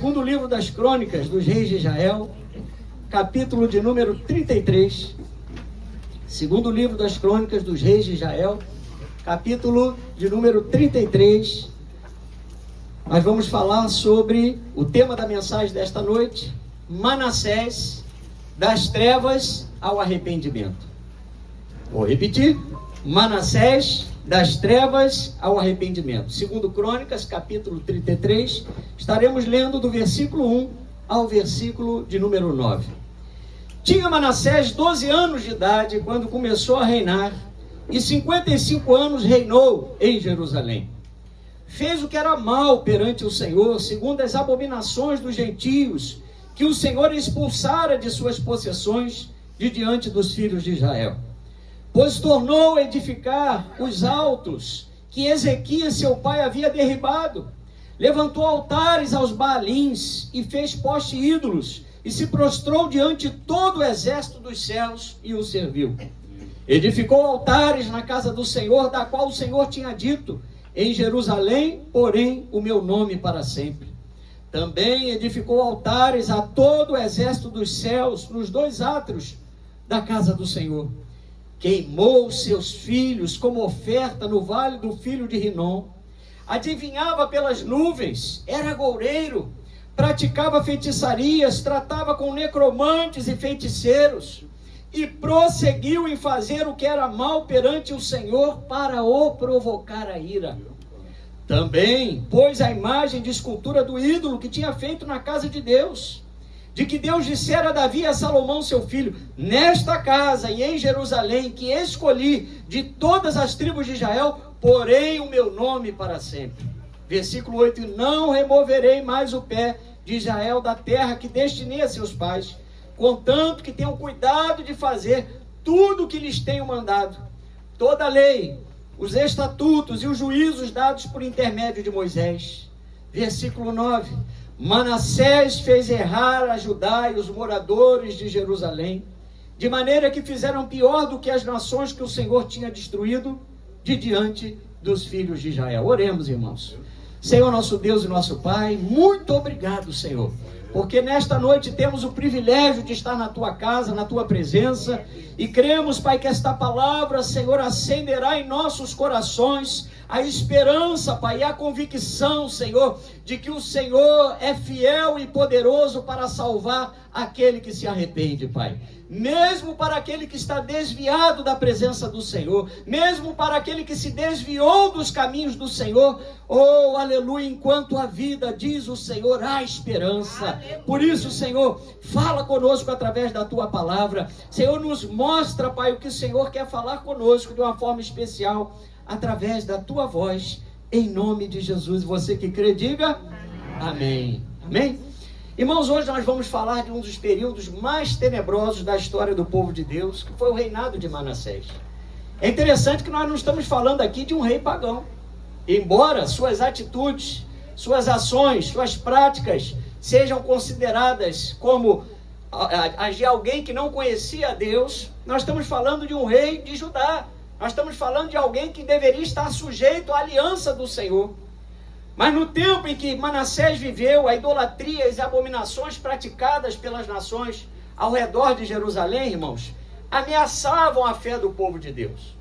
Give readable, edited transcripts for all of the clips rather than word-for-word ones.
Segundo livro das Crônicas dos Reis de Israel, capítulo de número 33. Segundo livro das Crônicas dos Reis de Israel, capítulo de número 33. Nós vamos falar sobre o tema da mensagem desta noite: Manassés, das trevas ao arrependimento. Vou repetir: Manassés, das trevas ao arrependimento. Segundo Crônicas, capítulo 33, estaremos lendo do versículo 1 ao versículo de número 9. Tinha Manassés 12 anos de idade quando começou a reinar, e 55 anos reinou em Jerusalém. Fez o que era mal perante o Senhor, segundo as abominações dos gentios, que o Senhor expulsara de suas possessões de diante dos filhos de Israel. Pois tornou a edificar os altos que Ezequias seu pai havia derribado. Levantou altares aos Baalins e fez poste ídolos, e se prostrou diante de todo o exército dos céus e o serviu. Edificou altares na casa do Senhor, da qual o Senhor tinha dito: em Jerusalém, porém, o meu nome para sempre. Também edificou altares a todo o exército dos céus nos dois átrios da casa do Senhor. Queimou seus filhos como oferta no vale do filho de Rinom. Adivinhava pelas nuvens, era agoureiro, praticava feitiçarias, tratava com necromantes e feiticeiros, e prosseguiu em fazer o que era mal perante o Senhor para o provocar a ira. Também pôs a imagem de escultura do ídolo que tinha feito na casa de Deus, de que Deus dissera a Davi e a Salomão seu filho: nesta casa e em Jerusalém que escolhi de todas as tribos de Israel, porém o meu nome para sempre. Versículo 8: e não removerei mais o pé de Israel da terra que destinei a seus pais, contanto que tenham cuidado de fazer tudo o que lhes tenho mandado. Toda a lei, os estatutos e os juízos dados por intermédio de Moisés. Versículo 9: Manassés fez errar a Judá e os moradores de Jerusalém, de maneira que fizeram pior do que as nações que o Senhor tinha destruído de diante dos filhos de Israel. Oremos, irmãos. Senhor, nosso Deus e nosso Pai, muito obrigado, Senhor, porque nesta noite temos o privilégio de estar na Tua casa, na Tua presença, e cremos, Pai, que esta palavra, Senhor, acenderá em nossos corações a esperança, Pai, e a convicção, Senhor, de que o Senhor é fiel e poderoso para salvar aquele que se arrepende, Pai. Mesmo para aquele que está desviado da presença do Senhor, mesmo para aquele que se desviou dos caminhos do Senhor, oh, aleluia, enquanto a vida, diz o Senhor, há esperança. Por isso, Senhor, fala conosco através da Tua palavra. Senhor, nos mostra, Pai, o que o Senhor quer falar conosco de uma forma especial, através da Tua voz, em nome de Jesus. Você que crê, diga amém. Amém? Irmãos, hoje nós vamos falar de um dos períodos mais tenebrosos da história do povo de Deus, que foi o reinado de Manassés. É interessante que nós não estamos falando aqui de um rei pagão. Embora suas atitudes, suas ações, suas práticas sejam consideradas como as de alguém que não conhecia a Deus, nós estamos falando de um rei de Judá. Nós estamos falando de alguém que deveria estar sujeito à aliança do Senhor. Mas no tempo em que Manassés viveu, a idolatria e as abominações praticadas pelas nações ao redor de Jerusalém, irmãos, ameaçavam a fé do povo de Deus.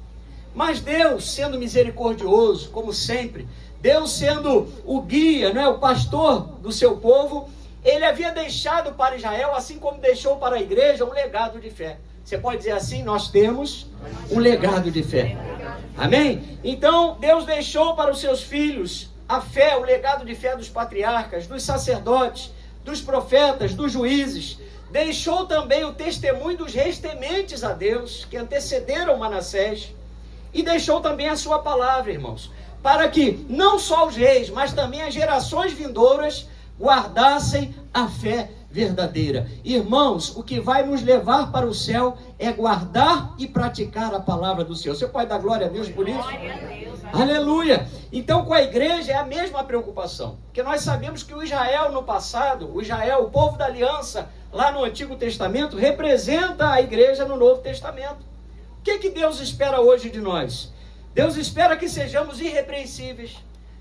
Mas Deus, sendo misericordioso, como sempre, Deus sendo o guia, o pastor do seu povo, Ele havia deixado para Israel, assim como deixou para a igreja, um legado de fé. Você pode dizer assim: nós temos um legado de fé. Amém? Então, Deus deixou para os seus filhos a fé, o legado de fé dos patriarcas, dos sacerdotes, dos profetas, dos juízes. Deixou também o testemunho dos reis tementes a Deus, que antecederam Manassés. E deixou também a sua palavra, irmãos, para que não só os reis, mas também as gerações vindouras guardassem a fé verdadeira. Irmãos, o que vai nos levar para o céu é guardar e praticar a palavra do Senhor. Você pode dar glória a Deus por isso? Glória a Deus. Aleluia! Então, com a igreja é a mesma preocupação, porque nós sabemos que o Israel no passado, o povo da aliança, lá no Antigo Testamento, representa a igreja no Novo Testamento. O que Deus espera hoje de nós? Deus espera que sejamos irrepreensíveis.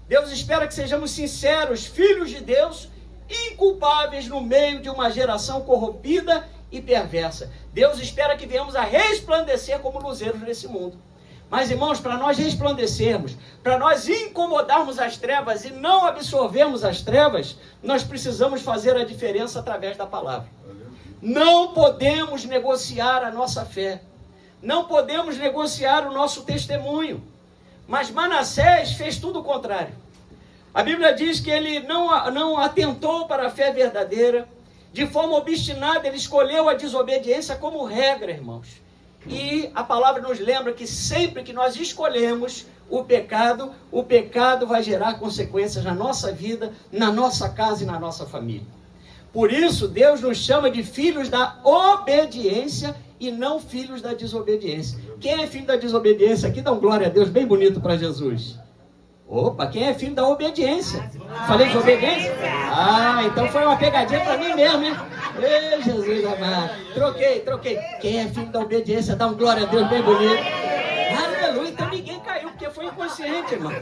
Deus espera que sejamos sinceros, filhos de Deus, inculpáveis no meio de uma geração corrompida e perversa. Deus espera que venhamos a resplandecer como luzeiros nesse mundo. Mas, irmãos, para nós resplandecermos, para nós incomodarmos as trevas e não absorvermos as trevas, nós precisamos fazer a diferença através da palavra. Não podemos negociar a nossa fé. Não podemos negociar o nosso testemunho. Mas Manassés fez tudo o contrário. A Bíblia diz que ele não atentou para a fé verdadeira. De forma obstinada, ele escolheu a desobediência como regra, irmãos. E a palavra nos lembra que sempre que nós escolhemos o pecado vai gerar consequências na nossa vida, na nossa casa e na nossa família. Por isso, Deus nos chama de filhos da obediência e não filhos da desobediência. Quem é filho da desobediência aqui, dá um glória a Deus bem bonito para Jesus. Opa, quem é filho da obediência? Falei de obediência? Então foi uma pegadinha para mim mesmo, hein? Ei, Jesus amado. Troquei. Quem é filho da obediência, dá um glória a Deus bem bonito. Aleluia, então ninguém caiu, porque foi inconsciente, irmão.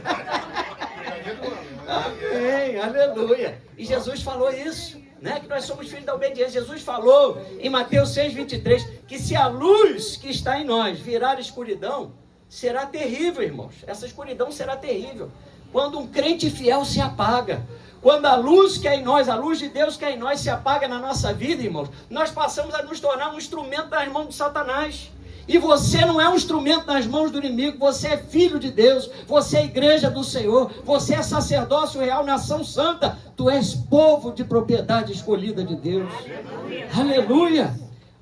Amém, aleluia. E Jesus falou isso, né? Que nós somos filhos da obediência. Jesus falou em Mateus 6:23, que se a luz que está em nós virar escuridão, será terrível, irmãos. Essa escuridão será terrível. Quando um crente fiel se apaga. Quando a luz que é em nós, a luz de Deus que é em nós se apaga na nossa vida, irmãos, nós passamos a nos tornar um instrumento nas mãos de Satanás. E você não é um instrumento nas mãos do inimigo, você é filho de Deus, você é igreja do Senhor, você é sacerdócio real, nação santa, tu és povo de propriedade escolhida de Deus. Aleluia!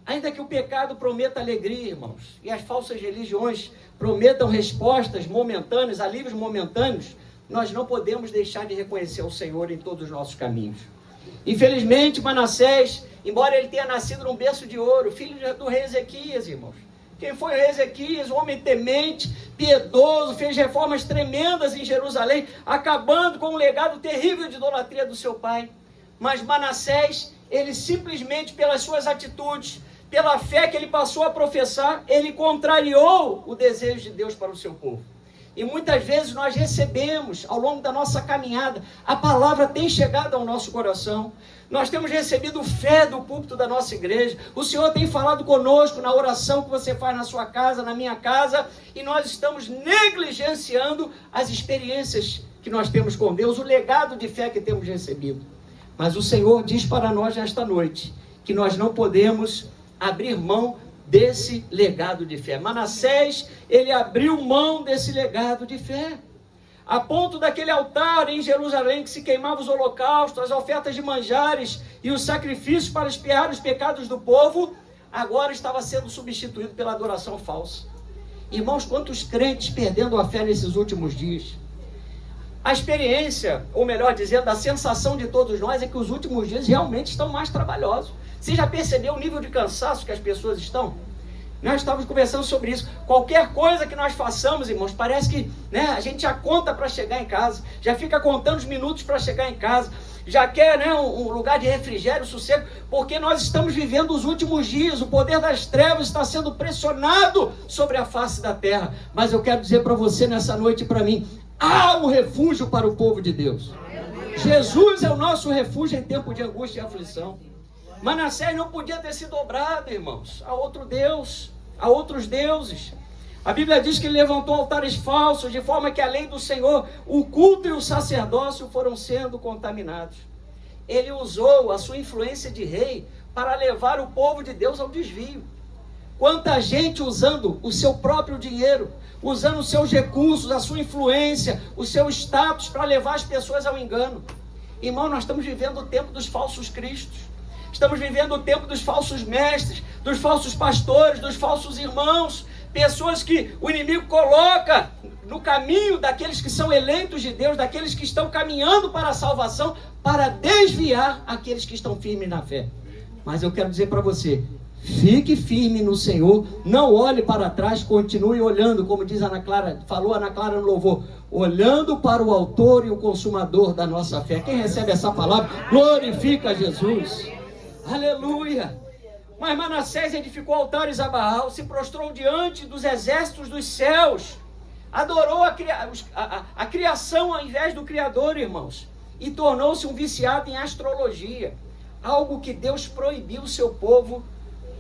Ainda que o pecado prometa alegria, irmãos, e as falsas religiões prometam respostas momentâneas, alívios momentâneos, nós não podemos deixar de reconhecer o Senhor em todos os nossos caminhos. Infelizmente, Manassés, embora ele tenha nascido num berço de ouro, filho do rei Ezequias, irmãos. Quem foi o rei Ezequias? Um homem temente, piedoso, fez reformas tremendas em Jerusalém, acabando com um legado terrível de idolatria do seu pai. Mas Manassés, ele simplesmente pelas suas atitudes, pela fé que ele passou a professar, ele contrariou o desejo de Deus para o seu povo. E muitas vezes nós recebemos, ao longo da nossa caminhada, a palavra tem chegado ao nosso coração. Nós temos recebido fé do púlpito da nossa igreja. O Senhor tem falado conosco na oração que você faz na sua casa, na minha casa, e nós estamos negligenciando as experiências que nós temos com Deus, o legado de fé que temos recebido. Mas o Senhor diz para nós nesta noite que nós não podemos abrir mão desse legado de fé. Manassés, ele abriu mão desse legado de fé. A ponto daquele altar em Jerusalém que se queimava os holocaustos, as ofertas de manjares e os sacrifícios para expiar os pecados do povo, agora estava sendo substituído pela adoração falsa. Irmãos, quantos crentes perdendo a fé nesses últimos dias? A experiência, ou melhor dizendo, a sensação de todos nós é que os últimos dias realmente estão mais trabalhosos. Você já percebeu o nível de cansaço que as pessoas estão? Nós estávamos conversando sobre isso. Qualquer coisa que nós façamos, irmãos, parece que a gente já conta para chegar em casa, já fica contando os minutos para chegar em casa, já quer um lugar de refrigério, sossego, porque nós estamos vivendo os últimos dias, o poder das trevas está sendo pressionado sobre a face da terra. Mas eu quero dizer para você nessa noite e para mim, há um refúgio para o povo de Deus. Jesus é o nosso refúgio em tempo de angústia e aflição. Manassés não podia ter se dobrado, irmãos, a outro Deus, a outros deuses. A Bíblia diz que ele levantou altares falsos, de forma que a lei do Senhor, o culto e o sacerdócio foram sendo contaminados. Ele usou a sua influência de rei para levar o povo de Deus ao desvio. Quanta gente usando o seu próprio dinheiro, usando os seus recursos, a sua influência, o seu status para levar as pessoas ao engano. Irmão, nós estamos vivendo o tempo dos falsos cristos. Estamos vivendo o tempo dos falsos mestres, dos falsos pastores, dos falsos irmãos. Pessoas que o inimigo coloca no caminho daqueles que são eleitos de Deus, daqueles que estão caminhando para a salvação, para desviar aqueles que estão firmes na fé. Mas eu quero dizer para você, fique firme no Senhor, não olhe para trás, continue olhando, como diz Ana Clara, falou Ana Clara no louvor, olhando para o autor e o consumador da nossa fé. Quem recebe essa palavra, glorifica Jesus. Aleluia! Mas Manassés edificou altares a Baal, se prostrou diante dos exércitos dos céus, adorou a criação ao invés do Criador, irmãos. e tornou-se um viciado em astrologia, algo que Deus proibiu o seu povo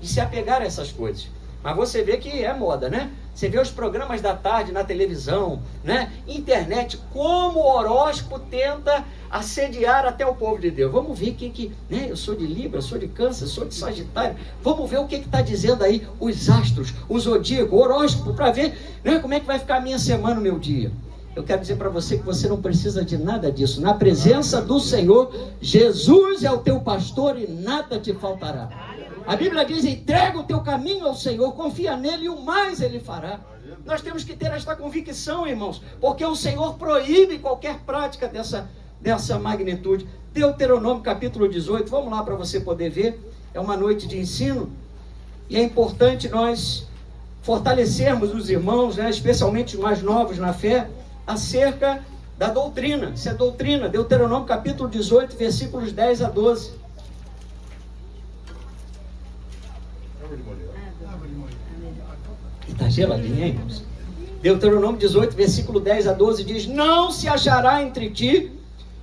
de se apegar a essas coisas. Mas você vê que é moda, né? Você vê os programas da tarde na televisão, né? Internet, como o horóscopo tenta assediar até o povo de Deus. Vamos ver o que né? Eu sou de Libra, eu sou de Câncer, eu sou de Sagitário. Vamos ver o que está dizendo aí os astros, o zodíaco, o horóscopo, para ver, né, como é que vai ficar a minha semana, o meu dia. Eu quero dizer para você que você não precisa de nada disso. Na presença do Senhor, Jesus é o teu pastor e nada te faltará. A Bíblia diz: entrega o teu caminho ao Senhor, confia nele e o mais ele fará. Nós temos que ter esta convicção, irmãos, porque o Senhor proíbe qualquer prática dessa magnitude. Deuteronômio capítulo 18, vamos lá para você poder ver. É uma noite de ensino e é importante nós fortalecermos os irmãos, né, especialmente os mais novos na fé, acerca da doutrina. Isso é doutrina. Deuteronômio capítulo 18, versículos 10 a 12. Está geladinho, hein, irmãos? Deuteronômio 18, versículo 10 a 12 diz: não se achará entre ti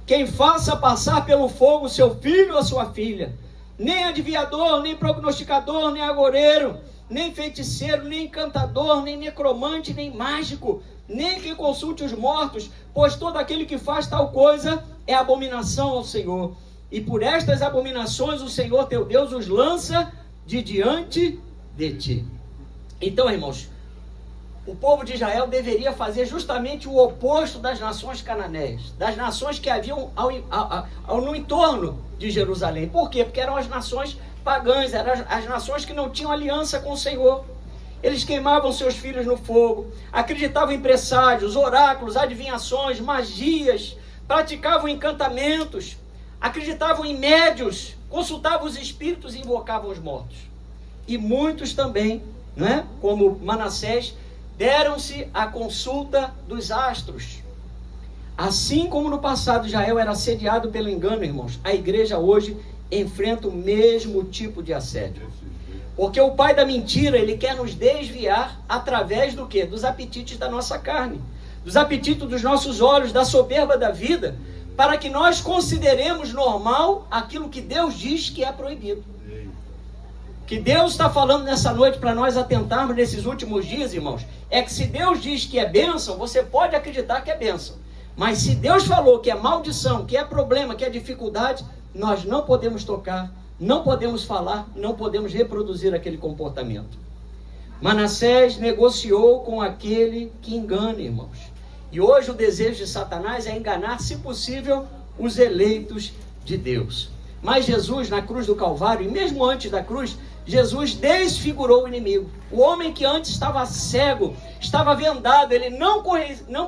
quem faça passar pelo fogo seu filho ou sua filha, nem adivinhador, nem prognosticador, nem agoureiro, nem feiticeiro, nem encantador, nem necromante, nem mágico, nem quem consulte os mortos, pois todo aquele que faz tal coisa é abominação ao Senhor. E por estas abominações o Senhor teu Deus os lança de diante de ti. Então, irmãos, o povo de Israel deveria fazer justamente o oposto das nações cananeias, das nações que haviam no entorno de Jerusalém. Por quê? Porque eram as nações pagãs, eram as nações que não tinham aliança com o Senhor. Eles queimavam seus filhos no fogo, acreditavam em presságios, oráculos, adivinhações, magias, praticavam encantamentos, acreditavam em médios, consultavam os espíritos e invocavam os mortos. E muitos também, né, como Manassés, deram-se à consulta dos astros. Assim como no passado Israel era assediado pelo engano, irmãos, a igreja hoje enfrenta o mesmo tipo de assédio. Porque o pai da mentira, ele quer nos desviar através do quê? Dos apetites da nossa carne, dos apetites dos nossos olhos, da soberba da vida, para que nós consideremos normal aquilo que Deus diz que é proibido. Que Deus está falando nessa noite para nós atentarmos nesses últimos dias, irmãos, é que se Deus diz que é bênção, você pode acreditar que é bênção. Mas se Deus falou que é maldição, que é problema, que é dificuldade, nós não podemos tocar, não podemos falar, não podemos reproduzir aquele comportamento. Manassés negociou com aquele que engana, irmãos. E hoje o desejo de Satanás é enganar, se possível, os eleitos de Deus. Mas Jesus, na cruz do Calvário, e mesmo antes da cruz, Jesus desfigurou o inimigo. O homem que antes estava cego, estava vendado, ele não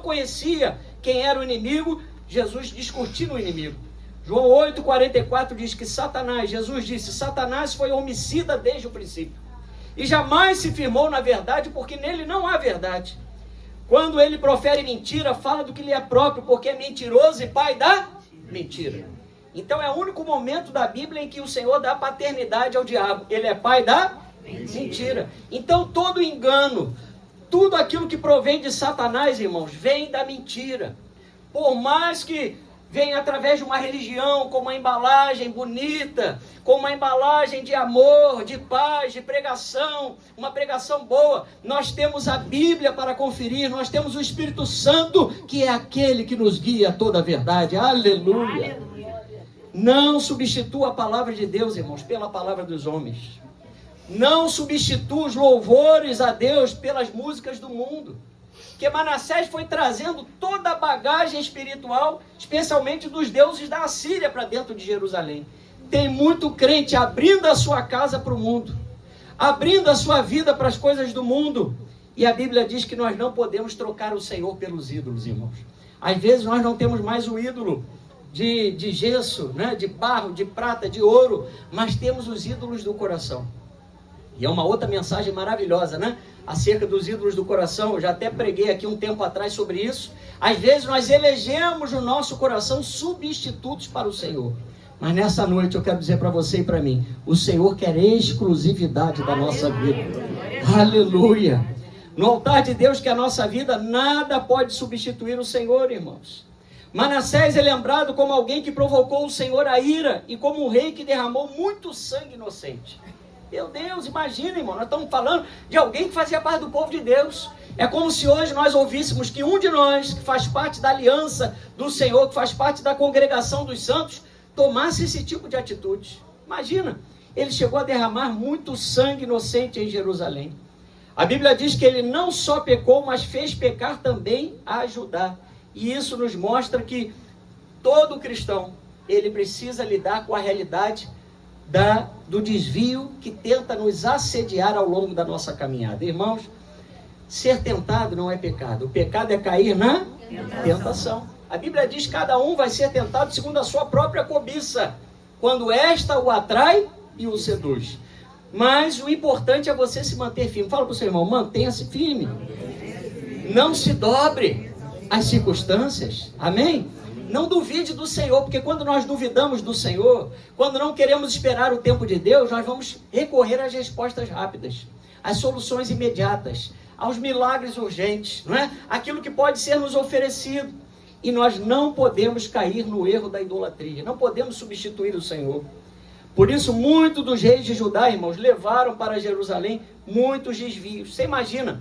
conhecia quem era o inimigo, Jesus descortina o inimigo. João 8,44 diz que Jesus disse, Satanás foi homicida desde o princípio. E jamais se firmou na verdade, porque nele não há verdade. Quando ele profere mentira, fala do que lhe é próprio, porque é mentiroso e pai da mentira. Então é o único momento da Bíblia em que o Senhor dá paternidade ao diabo. Ele é pai da mentira. Então todo engano, tudo aquilo que provém de Satanás, irmãos, vem da mentira. Por mais que venha através de uma religião com uma embalagem bonita, com uma embalagem de amor, de paz, de pregação, uma pregação boa, nós temos a Bíblia para conferir, nós temos o Espírito Santo, que é aquele que nos guia a toda a verdade. Aleluia! Não substitua a palavra de Deus, irmãos, pela palavra dos homens. Não substitua os louvores a Deus pelas músicas do mundo. Que Manassés foi trazendo toda a bagagem espiritual, especialmente dos deuses da Assíria, para dentro de Jerusalém. Tem muito crente abrindo a sua casa para o mundo, abrindo a sua vida para as coisas do mundo. E a Bíblia diz que nós não podemos trocar o Senhor pelos ídolos, irmãos. Às vezes nós não temos mais o ídolo de gesso, né? De barro, de prata, de ouro, mas temos os ídolos do coração. E é uma outra mensagem maravilhosa, né? Acerca dos ídolos do coração. Eu já até preguei aqui um tempo atrás sobre isso. Às vezes nós elegemos no nosso coração substitutos para o Senhor. Mas nessa noite eu quero dizer para você e para mim, o Senhor quer exclusividade da nossa vida. Aleluia! No altar de Deus, que é a nossa vida, nada pode substituir o Senhor, irmãos. Manassés é lembrado como alguém que provocou o Senhor a ira e como um rei que derramou muito sangue inocente. Meu Deus, imagina, irmão, nós estamos falando de alguém que fazia parte do povo de Deus. É como se hoje nós ouvíssemos que um de nós, que faz parte da aliança do Senhor, que faz parte da congregação dos santos, tomasse esse tipo de atitude. Imagina, ele chegou a derramar muito sangue inocente em Jerusalém. A Bíblia diz que ele não só pecou, mas fez pecar também a Judá. E isso nos mostra que todo cristão, ele precisa lidar com a realidade do desvio que tenta nos assediar ao longo da nossa caminhada. Irmãos, ser tentado não é pecado. O pecado é cair na tentação. A Bíblia diz que cada um vai ser tentado segundo a sua própria cobiça, quando esta o atrai e o seduz. Mas o importante é você se manter firme. Fala para o seu irmão, mantenha-se firme. Não se dobre às circunstâncias. Amém? Não duvide do Senhor, porque quando nós duvidamos do Senhor, quando não queremos esperar o tempo de Deus, nós vamos recorrer às respostas rápidas, às soluções imediatas, aos milagres urgentes, não é? Aquilo que pode ser nos oferecido. E nós não podemos cair no erro da idolatria, não podemos substituir o Senhor. Por isso, muitos dos reis de Judá, irmãos, levaram para Jerusalém muitos desvios. Você imagina,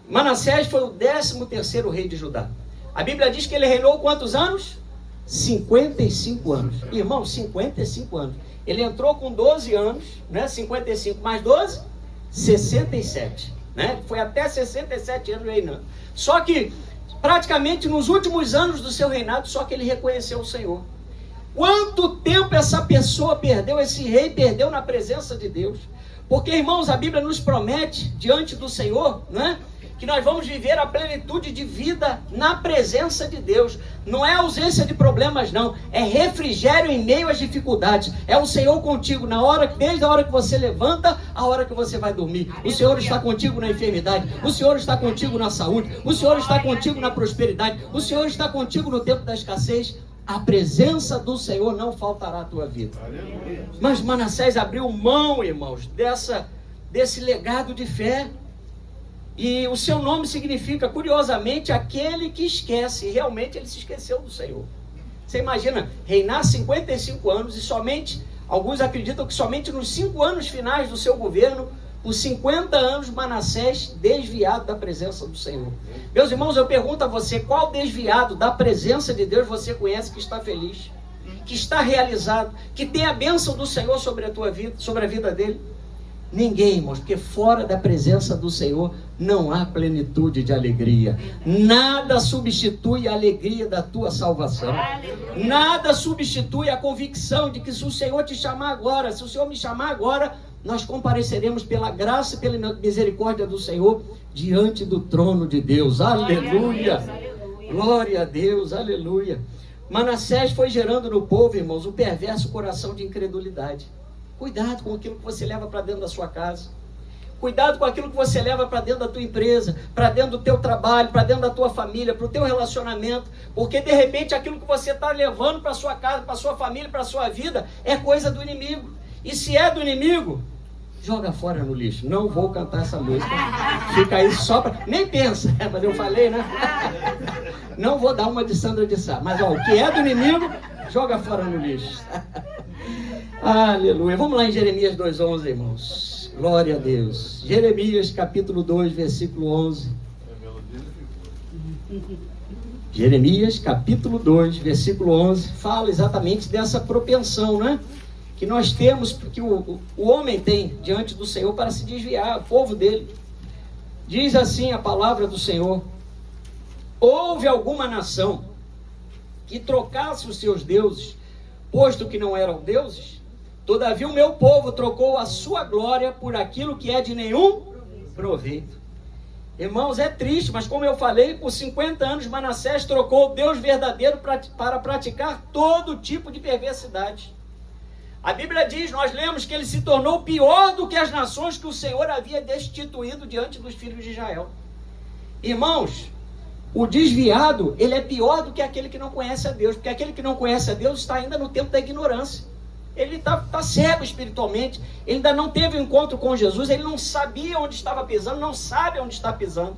Manassés foi o 13º rei de Judá. A Bíblia diz que ele reinou quantos anos? 55 anos. Irmão, 55 anos. Ele entrou com 12 anos, né? 55 mais 12, 67. Né? Foi até 67 anos reinando. Só que, praticamente nos últimos anos do seu reinado, só que ele reconheceu o Senhor. Quanto tempo essa pessoa perdeu, esse rei perdeu na presença de Deus? Porque, irmãos, a Bíblia nos promete, diante do Senhor, né, que nós vamos viver a plenitude de vida na presença de Deus. Não é ausência de problemas, não. É refrigério em meio às dificuldades. É o Senhor contigo desde a hora que você levanta, a hora que você vai dormir. O Senhor está contigo na enfermidade. O Senhor está contigo na saúde. O Senhor está contigo na prosperidade. O Senhor está contigo no tempo da escassez. A presença do Senhor não faltará à tua vida. Mas Manassés abriu mão, irmãos, desse legado de fé. E o seu nome significa, curiosamente, aquele que esquece. E realmente ele se esqueceu do Senhor. Você imagina, reinar 55 anos e somente, alguns acreditam que somente nos 5 anos finais do seu governo, por 50 anos, Manassés desviado da presença do Senhor. Meus irmãos, eu pergunto a você, qual desviado da presença de Deus você conhece que está feliz, que está realizado, que tem a bênção do Senhor sobre a tua vida, sobre a vida dele? Ninguém, irmãos, porque fora da presença do Senhor não há plenitude de alegria. Nada substitui a alegria da tua salvação. Nada substitui a convicção de que se o Senhor te chamar agora, se o Senhor me chamar agora, nós compareceremos pela graça e pela misericórdia do Senhor diante do trono de Deus. Aleluia! Glória a Deus, aleluia! Manassés foi gerando no povo, irmãos, um perverso coração de incredulidade. Cuidado com aquilo que você leva para dentro da sua casa. Cuidado com aquilo que você leva para dentro da tua empresa, para dentro do teu trabalho, para dentro da tua família, para o teu relacionamento. Porque de repente aquilo que você está levando para a sua casa, para a sua família, para a sua vida, é coisa do inimigo. E se é do inimigo, joga fora no lixo. Não vou cantar essa música. Fica aí só para... Nem pensa, mas eu falei, né? Não vou dar uma de Sandra de Sá. Mas ó, o que é do inimigo, joga fora no lixo. Aleluia. Vamos lá em Jeremias 2:11, irmãos. Glória a Deus. Jeremias capítulo 2, versículo 11. Jeremias capítulo 2, versículo 11. Fala exatamente dessa propensão, né? Que nós temos, que o homem tem diante do Senhor para se desviar, o povo dele. Diz assim a palavra do Senhor: houve alguma nação que trocasse os seus deuses, posto que não eram deuses? Todavia o meu povo trocou a sua glória por aquilo que é de nenhum proveito. Irmãos, é triste, mas como eu falei, por 50 anos Manassés trocou o Deus verdadeiro para praticar todo tipo de perversidade. A Bíblia diz, nós lemos que ele se tornou pior do que as nações que o Senhor havia destituído diante dos filhos de Israel. Irmãos, o desviado, ele é pior do que aquele que não conhece a Deus, porque aquele que não conhece a Deus está ainda no tempo da ignorância. Ele está cego espiritualmente, ele ainda não teve um encontro com Jesus, ele não sabia onde estava pisando, não sabe onde está pisando.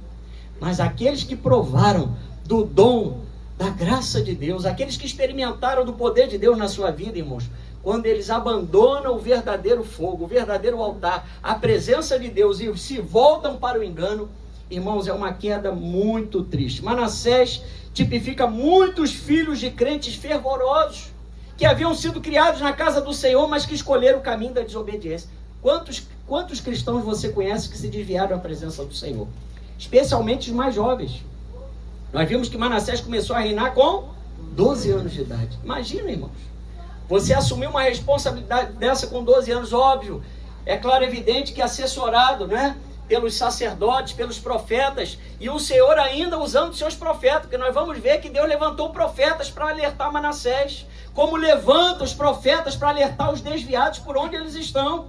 Mas aqueles que provaram do dom, da graça de Deus, aqueles que experimentaram do poder de Deus na sua vida, irmãos, quando eles abandonam o verdadeiro fogo, o verdadeiro altar, a presença de Deus e se voltam para o engano, irmãos, é uma queda muito triste. Manassés tipifica muitos filhos de crentes fervorosos, que haviam sido criados na casa do Senhor, mas que escolheram o caminho da desobediência. Quantos cristãos você conhece que se desviaram da presença do Senhor? Especialmente os mais jovens. Nós vimos que Manassés começou a reinar com 12 anos de idade. Imagina, irmãos. Você assumiu uma responsabilidade dessa com 12 anos, óbvio. É claro, evidente que assessorado, né, pelos sacerdotes, pelos profetas, e o Senhor ainda usando seus profetas, porque nós vamos ver que Deus levantou profetas para alertar Manassés, como levanta os profetas para alertar os desviados por onde eles estão.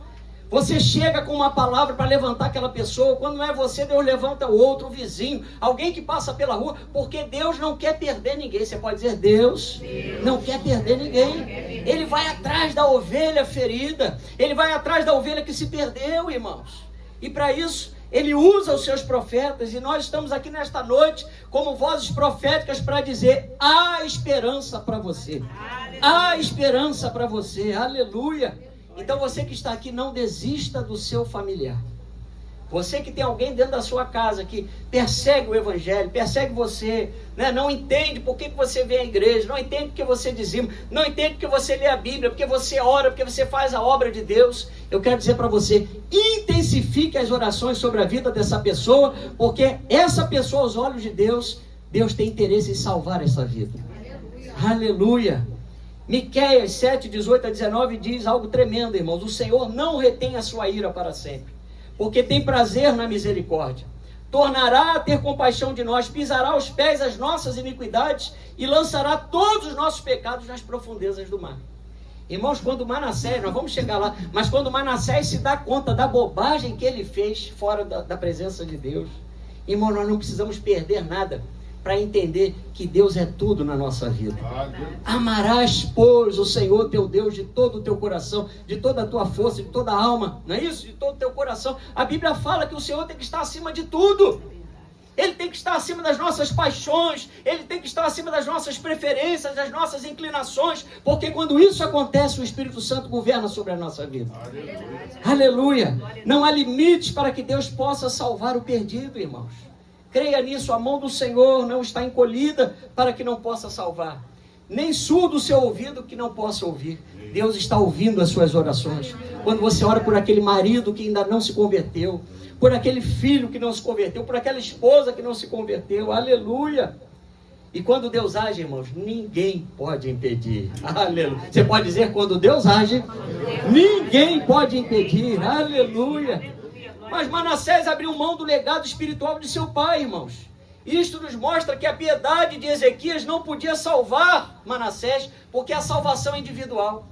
Você chega com uma palavra para levantar aquela pessoa, quando não é você, Deus levanta o outro, o vizinho, alguém que passa pela rua, porque Deus não quer perder ninguém. Você pode dizer, Deus não quer perder ninguém. Ele vai atrás da ovelha ferida, ele vai atrás da ovelha que se perdeu, irmãos. E para isso, ele usa os seus profetas, e nós estamos aqui nesta noite como vozes proféticas para dizer, há esperança para você. Há esperança para você, aleluia. Então você que está aqui, não desista do seu familiar. Você que tem alguém dentro da sua casa que persegue o evangelho, persegue você, né? Não entende por que você vem à igreja, não entende porque você dizima, não entende porque você lê a Bíblia, porque você ora, porque você faz a obra de Deus. Eu quero dizer para você, intensifique as orações sobre a vida dessa pessoa, porque essa pessoa, aos olhos de Deus, Deus tem interesse em salvar essa vida. Aleluia! Miqueias 7, 18 a 19 diz algo tremendo, irmãos. O Senhor não retém a sua ira para sempre, porque tem prazer na misericórdia. Tornará a ter compaixão de nós, pisará aos pés as nossas iniquidades e lançará todos os nossos pecados nas profundezas do mar. Irmãos, quando Manassés, nós vamos chegar lá, mas quando Manassés se dá conta da bobagem que ele fez fora da presença de Deus, irmão, nós não precisamos perder nada para entender que Deus é tudo na nossa vida. Amarás, pois, o Senhor teu Deus de todo o teu coração, de toda a tua força, de toda a alma, não é isso? De todo o teu coração. A Bíblia fala que o Senhor tem que estar acima de tudo. Ele tem que estar acima das nossas paixões, ele tem que estar acima das nossas preferências, das nossas inclinações, porque quando isso acontece, o Espírito Santo governa sobre a nossa vida. Aleluia! Não há limites para que Deus possa salvar o perdido, irmãos. Creia nisso, a mão do Senhor não está encolhida para que não possa salvar, nem surdo o seu ouvido que não possa ouvir. Deus está ouvindo as suas orações. Quando você ora por aquele marido que ainda não se converteu, por aquele filho que não se converteu, por aquela esposa que não se converteu, aleluia. E quando Deus age, irmãos, ninguém pode impedir, aleluia. Você pode dizer, quando Deus age, ninguém pode impedir, aleluia. Mas Manassés abriu mão do legado espiritual de seu pai, irmãos. Isto nos mostra que a piedade de Ezequias não podia salvar Manassés, porque a salvação é individual.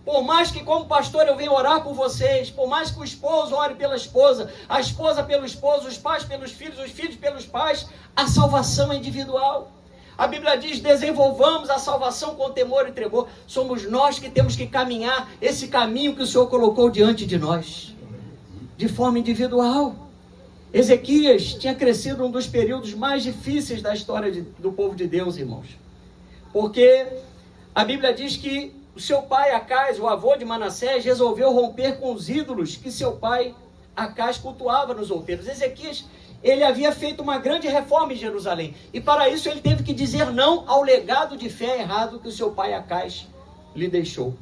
Por mais que como pastor eu venha orar por vocês, por mais que o esposo ore pela esposa, a esposa pelo esposo, os pais pelos filhos, os filhos pelos pais, a salvação é individual. A Bíblia diz, desenvolvamos a salvação com temor e tremor. Somos nós que temos que caminhar esse caminho que o Senhor colocou diante de nós, de forma individual. Ezequias tinha crescido um dos períodos mais difíceis da história do povo de Deus, irmãos. Porque a Bíblia diz que o seu pai Acás, o avô de Manassés, resolveu romper com os ídolos que seu pai Acás cultuava nos outeiros. Ezequias, ele havia feito uma grande reforma em Jerusalém. E para isso ele teve que dizer não ao legado de fé errado que o seu pai Acás lhe deixou.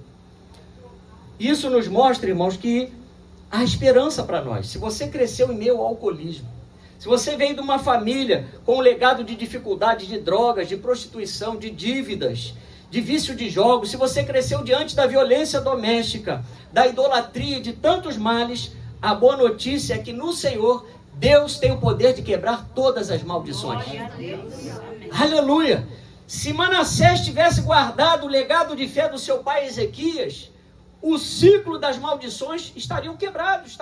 Isso nos mostra, irmãos, que há esperança para nós. Se você cresceu em meio ao alcoolismo, se você veio de uma família com um legado de dificuldade, de drogas, de prostituição, de dívidas, de vício de jogos, se você cresceu diante da violência doméstica, da idolatria, de tantos males, a boa notícia é que no Senhor, Deus tem o poder de quebrar todas as maldições. Aleluia! Se Manassés tivesse guardado o legado de fé do seu pai Ezequias, o ciclo das maldições estariam quebrados,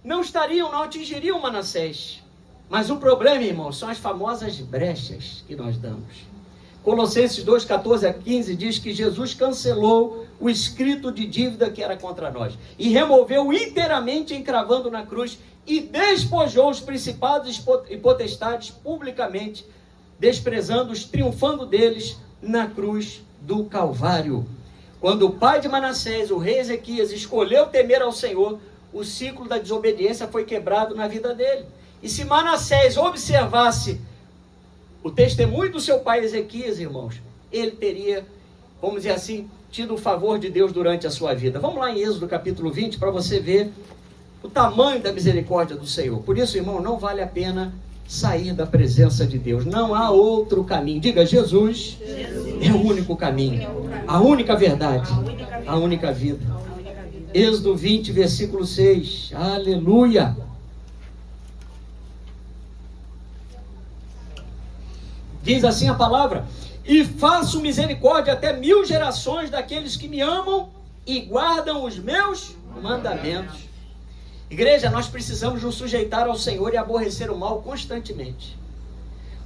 não atingiriam Manassés. Mas o problema, irmão, são as famosas brechas que nós damos. Colossenses 2, 14 a 15 diz que Jesus cancelou o escrito de dívida que era contra nós e removeu inteiramente, encravando na cruz, e despojou os principados e potestades publicamente, desprezando-os, triunfando deles na cruz do Calvário. Quando o pai de Manassés, o rei Ezequias, escolheu temer ao Senhor, o ciclo da desobediência foi quebrado na vida dele. E se Manassés observasse o testemunho do seu pai Ezequias, irmãos, ele teria, vamos dizer assim, tido o favor de Deus durante a sua vida. Vamos lá em Êxodo capítulo 20 para você ver o tamanho da misericórdia do Senhor. Por isso, irmão, não vale a pena sair da presença de Deus. Não há outro caminho. Diga, Jesus é o único caminho, a única verdade, a única vida. Êxodo 20, versículo 6. Aleluia! Diz assim a palavra: e faço misericórdia até 1000 gerações daqueles que me amam e guardam os meus mandamentos. Igreja, nós precisamos nos sujeitar ao Senhor e aborrecer o mal constantemente.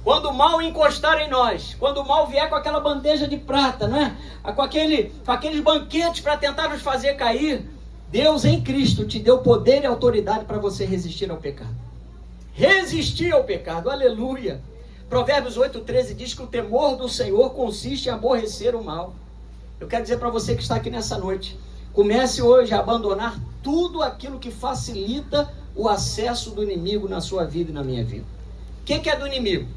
Quando o mal encostar em nós, quando o mal vier com aquela bandeja de prata, né? com aqueles banquetes para tentar nos fazer cair, Deus em Cristo te deu poder e autoridade para você resistir ao pecado. Resistir ao pecado, aleluia! Provérbios 8,13 diz que o temor do Senhor consiste em aborrecer o mal. Eu quero dizer para você que está aqui nessa noite, comece hoje a abandonar tudo aquilo que facilita o acesso do inimigo na sua vida e na minha vida. O que é do inimigo?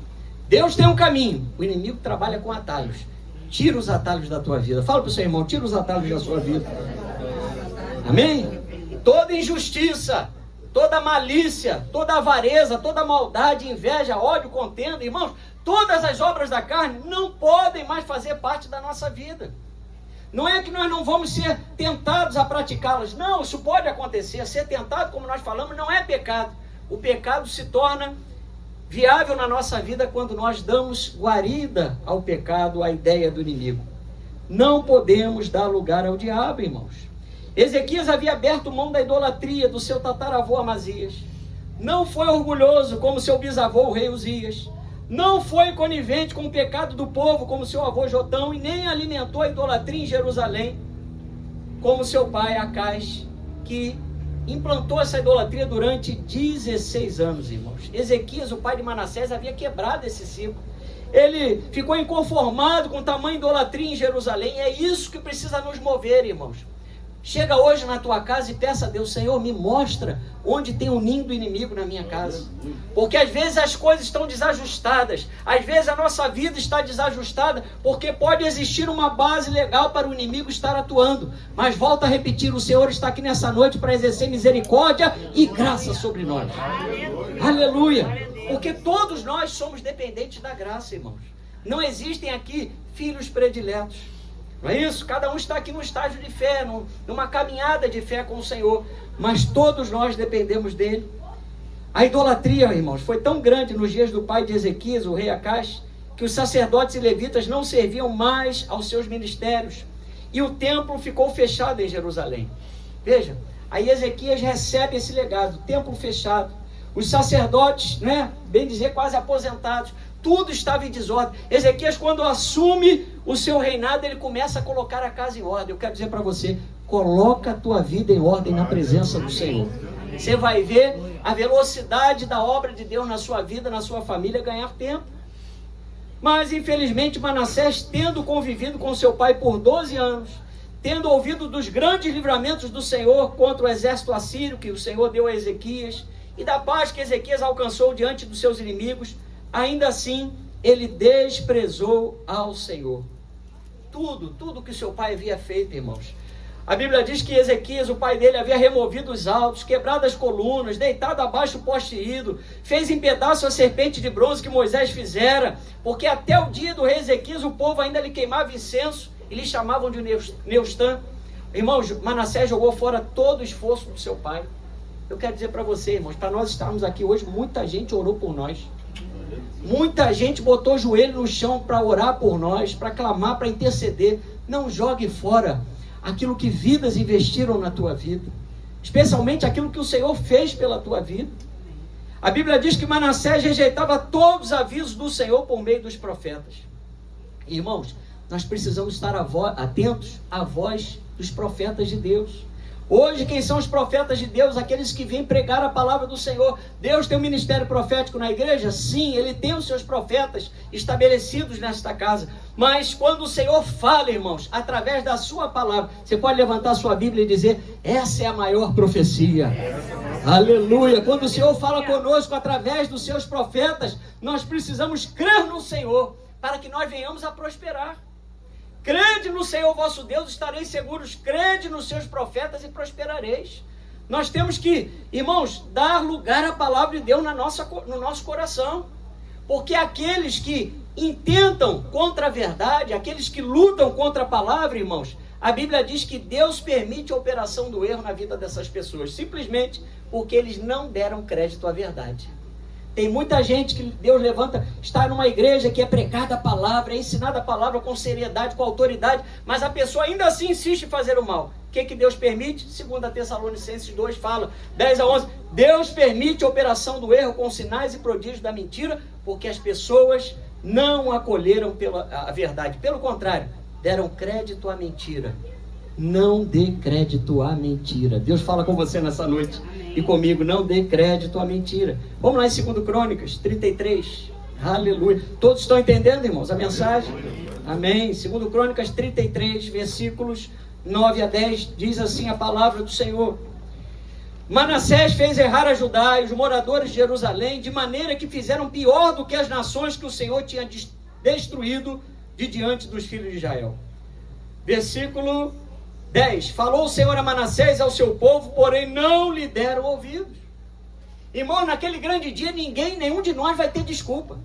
Deus tem um caminho, o inimigo trabalha com atalhos. Tira os atalhos da tua vida. Fala para o seu irmão, tira os atalhos da sua vida. Amém? Toda injustiça, toda malícia, toda avareza, toda maldade, inveja, ódio, contenda, irmãos, todas as obras da carne não podem mais fazer parte da nossa vida. Não é que nós não vamos ser tentados a praticá-las. Não, isso pode acontecer. Ser tentado, como nós falamos, não é pecado. O pecado se torna viável na nossa vida quando nós damos guarida ao pecado, à ideia do inimigo. Não podemos dar lugar ao diabo, irmãos. Ezequias havia aberto mão da idolatria do seu tataravô Amazias. Não foi orgulhoso como seu bisavô, o rei Uzias. Não foi conivente com o pecado do povo como seu avô Jotão, e nem alimentou a idolatria em Jerusalém como seu pai Acais, que implantou essa idolatria durante 16 anos, irmãos. Ezequias, o pai de Manassés, havia quebrado esse ciclo. Ele ficou inconformado com o tamanho idolatria em Jerusalém. É isso que precisa nos mover, irmãos. Chega hoje na tua casa e peça a Deus: Senhor, me mostra onde tem o ninho do inimigo na minha casa. Porque às vezes as coisas estão desajustadas, às vezes a nossa vida está desajustada, porque pode existir uma base legal para o inimigo estar atuando. Mas volto a repetir, o Senhor está aqui nessa noite para exercer misericórdia e graça sobre nós. Aleluia! Porque todos nós somos dependentes da graça, irmãos. Não existem aqui filhos prediletos. Não é isso? Cada um está aqui num estágio de fé, numa caminhada de fé com o Senhor, mas todos nós dependemos dele. A idolatria, irmãos, foi tão grande nos dias do pai de Ezequias, o rei Acais, que os sacerdotes e levitas não serviam mais aos seus ministérios, e o templo ficou fechado em Jerusalém. Veja, aí Ezequias recebe esse legado: templo fechado, os sacerdotes, né, bem dizer, quase aposentados, tudo estava em desordem. Ezequias, quando assume o seu reinado, ele começa a colocar a casa em ordem. Eu quero dizer para você: coloca a tua vida em ordem na presença do Senhor. Você vai ver a velocidade da obra de Deus na sua vida, na sua família, ganhar tempo. Mas infelizmente Manassés, tendo convivido com seu pai por 12 anos, tendo ouvido dos grandes livramentos do Senhor contra o exército assírio que o Senhor deu a Ezequias, e da paz que Ezequias alcançou diante dos seus inimigos, ainda assim ele desprezou ao Senhor. Tudo que seu pai havia feito, irmãos. A Bíblia diz que Ezequias, o pai dele, havia removido os altos, quebrado as colunas, deitado abaixo o poste ídolo, fez em pedaço a serpente de bronze que Moisés fizera, porque até o dia do rei Ezequias o povo ainda lhe queimava incenso e lhe chamavam de Neustã. Irmãos, Manassés jogou fora todo o esforço do seu pai. Eu quero dizer para você, irmãos, para nós estarmos aqui hoje, muita gente orou por nós. Muita gente botou o joelho no chão para orar por nós, para clamar, para interceder. Não jogue fora aquilo que vidas investiram na tua vida, especialmente aquilo que o Senhor fez pela tua vida. A Bíblia diz que Manassés rejeitava todos os avisos do Senhor por meio dos profetas. Irmãos, nós precisamos estar atentos à voz dos profetas de Deus. Hoje, quem são os profetas de Deus? Aqueles que vêm pregar a palavra do Senhor. Deus tem um ministério profético na igreja? Sim, Ele tem os seus profetas estabelecidos nesta casa. Mas quando o Senhor fala, irmãos, através da sua palavra, você pode levantar a sua Bíblia e dizer: essa é a maior profecia. Aleluia! Quando o Senhor fala conosco através dos seus profetas, nós precisamos crer no Senhor para que nós venhamos a prosperar. Crede no Senhor vosso Deus, estareis seguros. Crede nos seus profetas e prosperareis. Nós temos que, irmãos, dar lugar à palavra de Deus no nosso coração. Porque aqueles que intentam contra a verdade, aqueles que lutam contra a palavra, irmãos, a Bíblia diz que Deus permite a operação do erro na vida dessas pessoas, simplesmente porque eles não deram crédito à verdade. Tem muita gente que Deus levanta, está numa igreja que é pregada a palavra, é ensinada a palavra com seriedade, com autoridade, mas a pessoa ainda assim insiste em fazer o mal. O que Deus permite? 2 Tessalonicenses 2 fala, 10 a 11, Deus permite a operação do erro com sinais e prodígios da mentira, porque as pessoas não acolheram a verdade. Pelo contrário, deram crédito à mentira. Não dê crédito à mentira. Deus fala com você nessa noite. Amém. E comigo, não dê crédito à mentira. Vamos lá em 2 Crônicas 33. Aleluia. Todos estão entendendo, irmãos, a mensagem? Amém. 2 Crônicas 33, versículos 9 a 10, diz assim a palavra do Senhor. Manassés fez errar a Judá e os moradores de Jerusalém, de maneira que fizeram pior do que as nações que o Senhor tinha destruído de diante dos filhos de Israel. Versículo 10. Falou o Senhor a Manassés ao seu povo, porém não lhe deram ouvidos. Irmão, naquele grande dia nenhum de nós vai ter desculpa.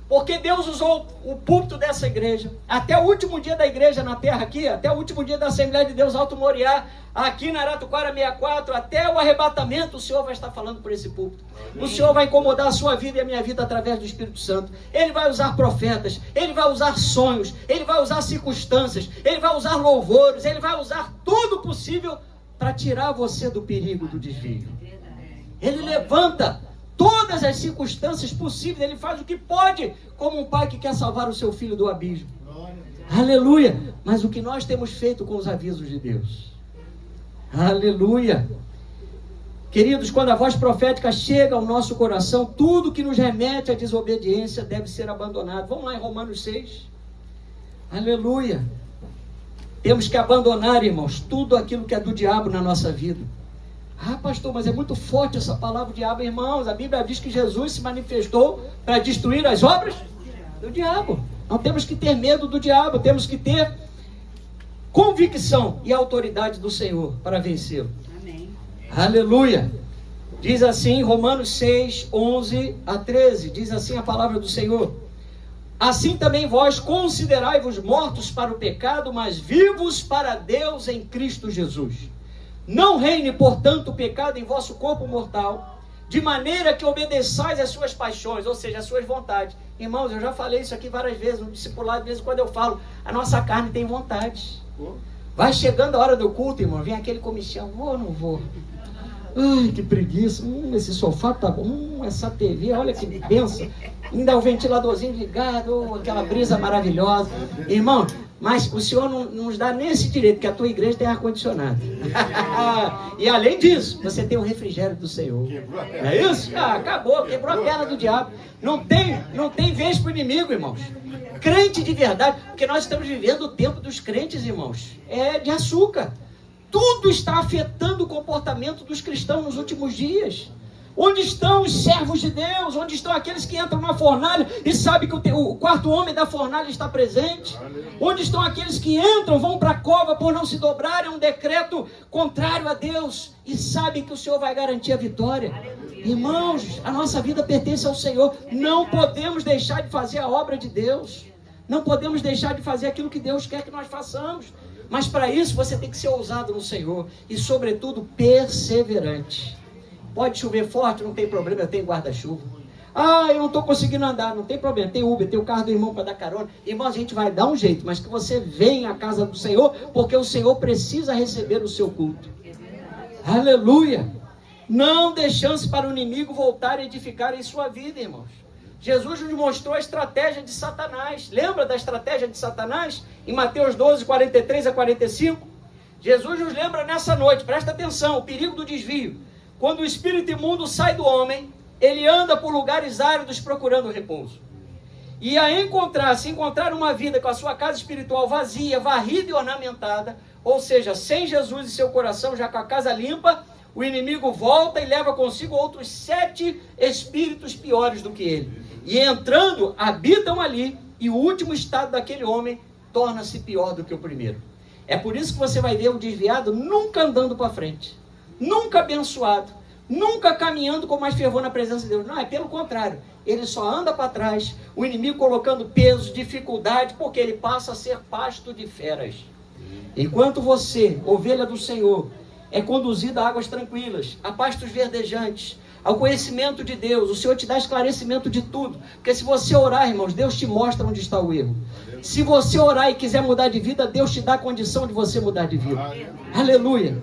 Porque Deus usou o púlpito dessa igreja, até o último dia da igreja na terra aqui, até o último dia da Assembleia de Deus Alto Moriá, aqui na Aratuquara 64, até o arrebatamento, o Senhor vai estar falando por esse púlpito. O Senhor vai incomodar a sua vida e a minha vida através do Espírito Santo. Ele vai usar profetas, Ele vai usar sonhos, Ele vai usar circunstâncias, Ele vai usar louvores, Ele vai usar tudo possível para tirar você do perigo do desvio. Ele levanta todas as circunstâncias possíveis, Ele faz o que pode, como um pai que quer salvar o seu filho do abismo. Aleluia! Mas o que nós temos feito com os avisos de Deus? Aleluia! Queridos, quando a voz profética chega ao nosso coração, tudo que nos remete à desobediência deve ser abandonado. Vamos lá em Romanos 6. Aleluia! Temos que abandonar, irmãos, tudo aquilo que é do diabo na nossa vida. Ah, pastor, mas é muito forte essa palavra diabo, irmãos. A Bíblia diz que Jesus se manifestou para destruir as obras do diabo. Não temos que ter medo do diabo, temos que ter convicção e autoridade do Senhor para vencê-lo. Amém. Aleluia. Diz assim, Romanos 6, 11 a 13, diz assim a palavra do Senhor. Assim também vós considerai-vos mortos para o pecado, mas vivos para Deus em Cristo Jesus. Não reine, portanto, o pecado em vosso corpo mortal, de maneira que obedeçais às suas paixões, ou seja, às suas vontades. Irmãos, eu já falei isso aqui várias vezes, no discipulado, de vez em quando eu falo, a nossa carne tem vontades. Vai chegando a hora do culto, irmão, vem aquele comichão, vou ou não vou? Ai, que preguiça, esse sofá tá bom, essa TV, olha que benção. Ainda o ventiladorzinho ligado, aquela brisa maravilhosa. Irmão, mas o Senhor não nos dá nem esse direito, que a tua igreja tem ar-condicionado. E além disso, você tem o refrigério do Senhor. Não é isso? Ah, acabou, quebrou a perna do diabo. Não tem vez para o inimigo, irmãos. Crente de verdade, porque nós estamos vivendo o tempo dos crentes, irmãos. É de açúcar. Tudo está afetando o comportamento dos cristãos nos últimos dias. Onde estão os servos de Deus? Onde estão aqueles que entram na fornalha e sabem que o quarto homem da fornalha está presente? Onde estão aqueles que entram, vão para a cova por não se dobrarem a um decreto contrário a Deus e sabem que o Senhor vai garantir a vitória? Irmãos, a nossa vida pertence ao Senhor. Não podemos deixar de fazer a obra de Deus. Não podemos deixar de fazer aquilo que Deus quer que nós façamos. Mas para isso você tem que ser ousado no Senhor e, sobretudo, perseverante. Pode chover forte, não tem problema, eu tenho guarda-chuva. Ah, eu não estou conseguindo andar, não tem problema, tem Uber, tem o carro do irmão para dar carona. Irmão, a gente vai dar um jeito, mas que você venha à casa do Senhor, porque o Senhor precisa receber o seu culto. Aleluia! Não dê chance para o inimigo voltar a edificar em sua vida, irmãos. Jesus nos mostrou a estratégia de Satanás. Lembra da estratégia de Satanás? Em Mateus 12, 43 a 45. Jesus nos lembra nessa noite, presta atenção, o perigo do desvio. Quando o espírito imundo sai do homem, ele anda por lugares áridos procurando repouso. E se encontrar uma vida com a sua casa espiritual vazia, varrida e ornamentada, ou seja, sem Jesus em seu coração, já com a casa limpa, o inimigo volta e leva consigo outros 7 espíritos piores do que ele. E entrando, habitam ali, e o último estado daquele homem torna-se pior do que o primeiro. É por isso que você vai ver o desviado nunca andando para frente, nunca abençoado, nunca caminhando com mais fervor na presença de Deus. Não, é pelo contrário. Ele só anda para trás, o inimigo colocando pesos, dificuldade, porque ele passa a ser pasto de feras. Enquanto você, ovelha do Senhor, é conduzido a águas tranquilas, a pastos verdejantes, ao conhecimento de Deus, o Senhor te dá esclarecimento de tudo. Porque se você orar, irmãos, Deus te mostra onde está o erro. Se você orar e quiser mudar de vida, Deus te dá a condição de você mudar de vida. Aleluia!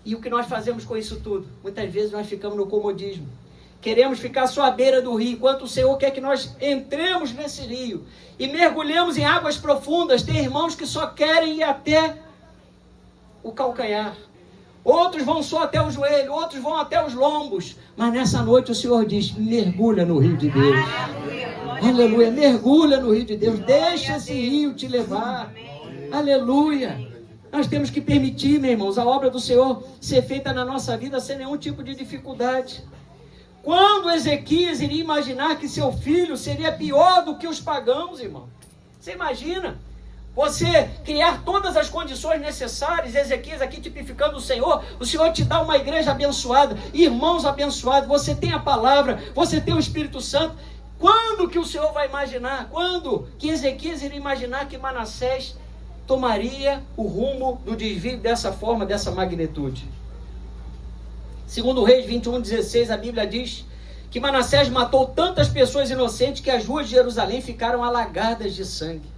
E o que nós fazemos com isso tudo? Muitas vezes nós ficamos no comodismo. Queremos ficar só à beira do rio, enquanto o Senhor quer que nós entremos nesse rio e mergulhemos em águas profundas. Tem irmãos que só querem ir até o calcanhar. Outros vão só até o joelho, outros vão até os lombos. Mas nessa noite o Senhor diz, mergulha no rio de Deus. Aleluia, mergulha no rio de Deus. Deixa esse rio te levar. Aleluia. Nós temos que permitir, meus irmãos, a obra do Senhor ser feita na nossa vida sem nenhum tipo de dificuldade. Quando Ezequias iria imaginar que seu filho seria pior do que os pagãos, irmão? Você imagina? Você criar todas as condições necessárias, Ezequias aqui tipificando o Senhor te dá uma igreja abençoada, irmãos abençoados, você tem a palavra, você tem o Espírito Santo. Quando que o Senhor vai imaginar? Quando que Ezequias iria imaginar que Manassés tomaria o rumo do desvio dessa forma, dessa magnitude? Segundo Reis 21:16, a Bíblia diz que Manassés matou tantas pessoas inocentes que as ruas de Jerusalém ficaram alagadas de sangue.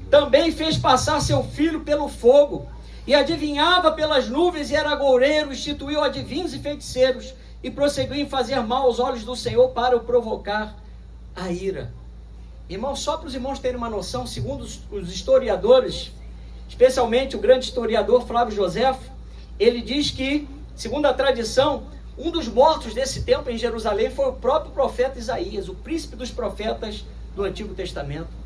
Também fez passar seu filho pelo fogo, e adivinhava pelas nuvens, e era agoureiro, instituiu adivinhos e feiticeiros, e prosseguiu em fazer mal aos olhos do Senhor para o provocar a ira. Irmãos, só para os irmãos terem uma noção, segundo os historiadores, especialmente o grande historiador Flávio Joséfo, ele diz que, segundo a tradição, um dos mortos desse tempo em Jerusalém foi o próprio profeta Isaías, o príncipe dos profetas do Antigo Testamento.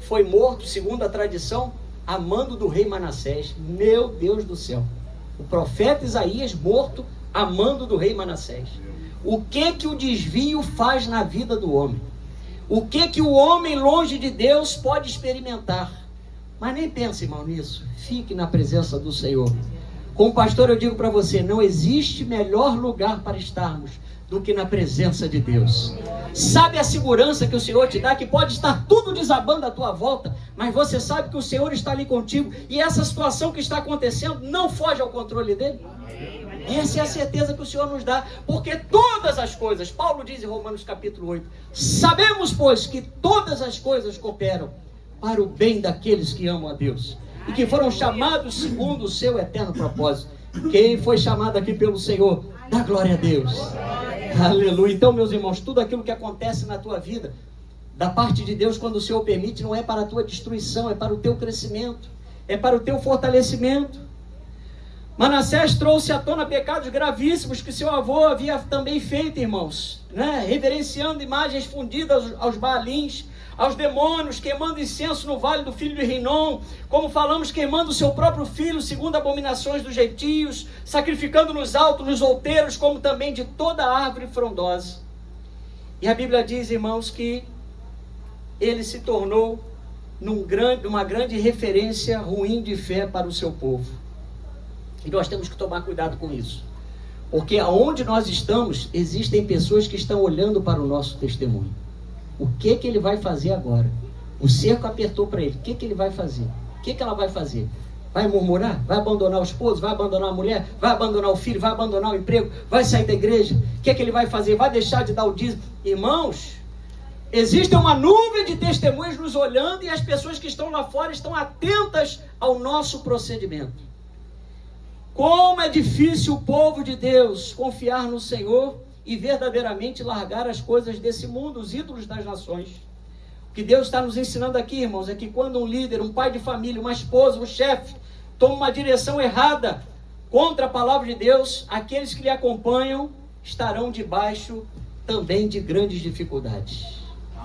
Foi morto, segundo a tradição, a mando do rei Manassés. Meu Deus do céu. O profeta Isaías morto a mando do rei Manassés. O que o desvio faz na vida do homem? O que o homem longe de Deus pode experimentar? Mas nem pense, irmão, nisso. Fique na presença do Senhor. Como pastor, eu digo para você, não existe melhor lugar para estarmos do que na presença de Deus. Sabe a segurança que o Senhor te dá, que pode estar tudo desabando à tua volta, mas você sabe que o Senhor está ali contigo, e essa situação que está acontecendo não foge ao controle dele? Essa é a certeza que o Senhor nos dá, porque todas as coisas, Paulo diz em Romanos capítulo 8, sabemos, pois, que todas as coisas cooperam para o bem daqueles que amam a Deus, e que foram chamados segundo o seu eterno propósito. Quem foi chamado aqui pelo Senhor, dá glória a Deus. Aleluia. Então, meus irmãos, tudo aquilo que acontece na tua vida, da parte de Deus, quando o Senhor permite, não é para a tua destruição, é para o teu crescimento, é para o teu fortalecimento. Manassés trouxe à tona pecados gravíssimos que seu avô havia também feito, irmãos, reverenciando imagens fundidas aos Baalins, aos demônios, queimando incenso no vale do filho de Rinom, como falamos, queimando o seu próprio filho, segundo abominações dos gentios, sacrificando nos altos, nos outeiros, como também de toda árvore frondosa. E a Bíblia diz, irmãos, que ele se tornou uma grande referência ruim de fé para o seu povo. E nós temos que tomar cuidado com isso, porque aonde nós estamos, existem pessoas que estão olhando para o nosso testemunho. O que ele vai fazer agora? O cerco apertou para ele. O que ele vai fazer? O que ela vai fazer? Vai murmurar? Vai abandonar o esposo? Vai abandonar a mulher? Vai abandonar o filho? Vai abandonar o emprego? Vai sair da igreja? O que ele vai fazer? Vai deixar de dar o dízimo? Irmãos, existe uma nuvem de testemunhas nos olhando, e as pessoas que estão lá fora estão atentas ao nosso procedimento. Como é difícil o povo de Deus confiar no Senhor e verdadeiramente largar as coisas desse mundo, os ídolos das nações. O que Deus está nos ensinando aqui, irmãos, é que quando um líder, um pai de família, uma esposa, um chefe, toma uma direção errada contra a palavra de Deus, aqueles que lhe acompanham estarão debaixo também de grandes dificuldades.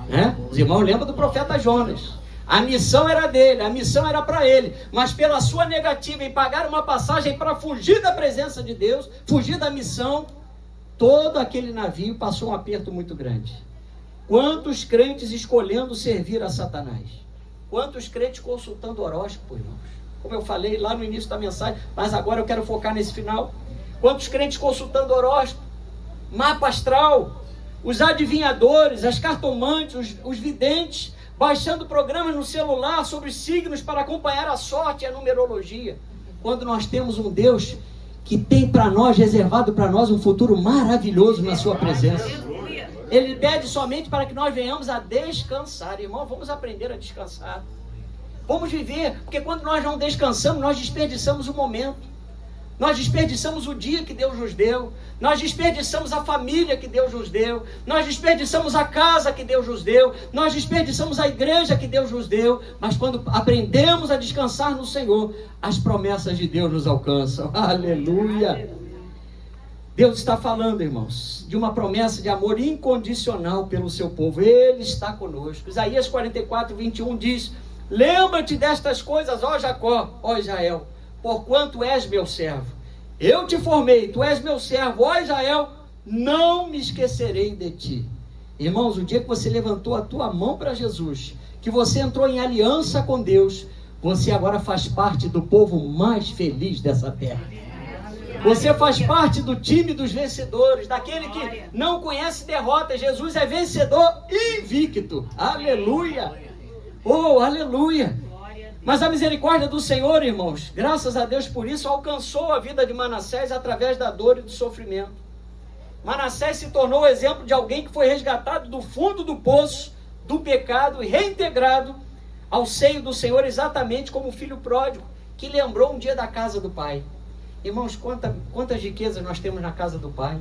Né? Os irmãos lembram do profeta Jonas. A missão era dele, a missão era para ele, mas pela sua negativa em pagar uma passagem para fugir da presença de Deus, fugir da missão, todo aquele navio passou um aperto muito grande. Quantos crentes escolhendo servir a Satanás? Quantos crentes consultando horóscopo, irmãos? Como eu falei lá no início da mensagem, mas agora eu quero focar nesse final. Quantos crentes consultando horóscopo, mapa astral, os adivinhadores, as cartomantes, os videntes, baixando programas no celular sobre signos para acompanhar a sorte e a numerologia, quando nós temos um Deus que tem para nós, reservado para nós um futuro maravilhoso na sua presença. Ele pede somente para que nós venhamos a descansar. Irmão, vamos aprender a descansar. Vamos viver, porque quando nós não descansamos, nós desperdiçamos o momento. Nós desperdiçamos o dia que Deus nos deu. Nós desperdiçamos a família que Deus nos deu. Nós desperdiçamos a casa que Deus nos deu. Nós desperdiçamos a igreja que Deus nos deu. Mas quando aprendemos a descansar no Senhor, as promessas de Deus nos alcançam. Aleluia! Deus está falando, irmãos, de uma promessa de amor incondicional pelo seu povo. Ele está conosco. Isaías 44, 21 diz: lembra-te destas coisas, ó Jacó, ó Israel, porquanto és meu servo. Eu te formei, tu és meu servo, ó Israel, não me esquecerei de ti. Irmãos, o dia que você levantou a tua mão para Jesus, que você entrou em aliança com Deus, você agora faz parte do povo mais feliz dessa terra. Você faz parte do time dos vencedores, daquele que não conhece derrota. Jesus é vencedor invicto. Aleluia! Oh, aleluia! Mas a misericórdia do Senhor, irmãos, graças a Deus por isso, alcançou a vida de Manassés através da dor e do sofrimento. Manassés se tornou o exemplo de alguém que foi resgatado do fundo do poço, do pecado, e reintegrado ao seio do Senhor, exatamente como o filho pródigo, que lembrou um dia da casa do pai. Irmãos, quantas riquezas nós temos na casa do pai.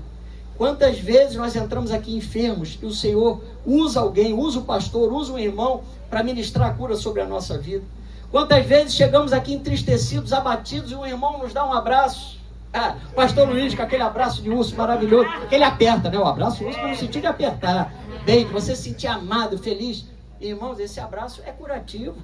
Quantas vezes nós entramos aqui enfermos e o Senhor usa alguém, usa o pastor, usa um irmão para ministrar a cura sobre a nossa vida. Quantas vezes chegamos aqui entristecidos, abatidos, e um irmão nos dá um abraço. Pastor Luiz, com aquele abraço de urso maravilhoso, que ele aperta, né? O abraço de urso para no sentido de apertar. Bem, você se sentir amado, feliz. Irmãos, esse abraço é curativo,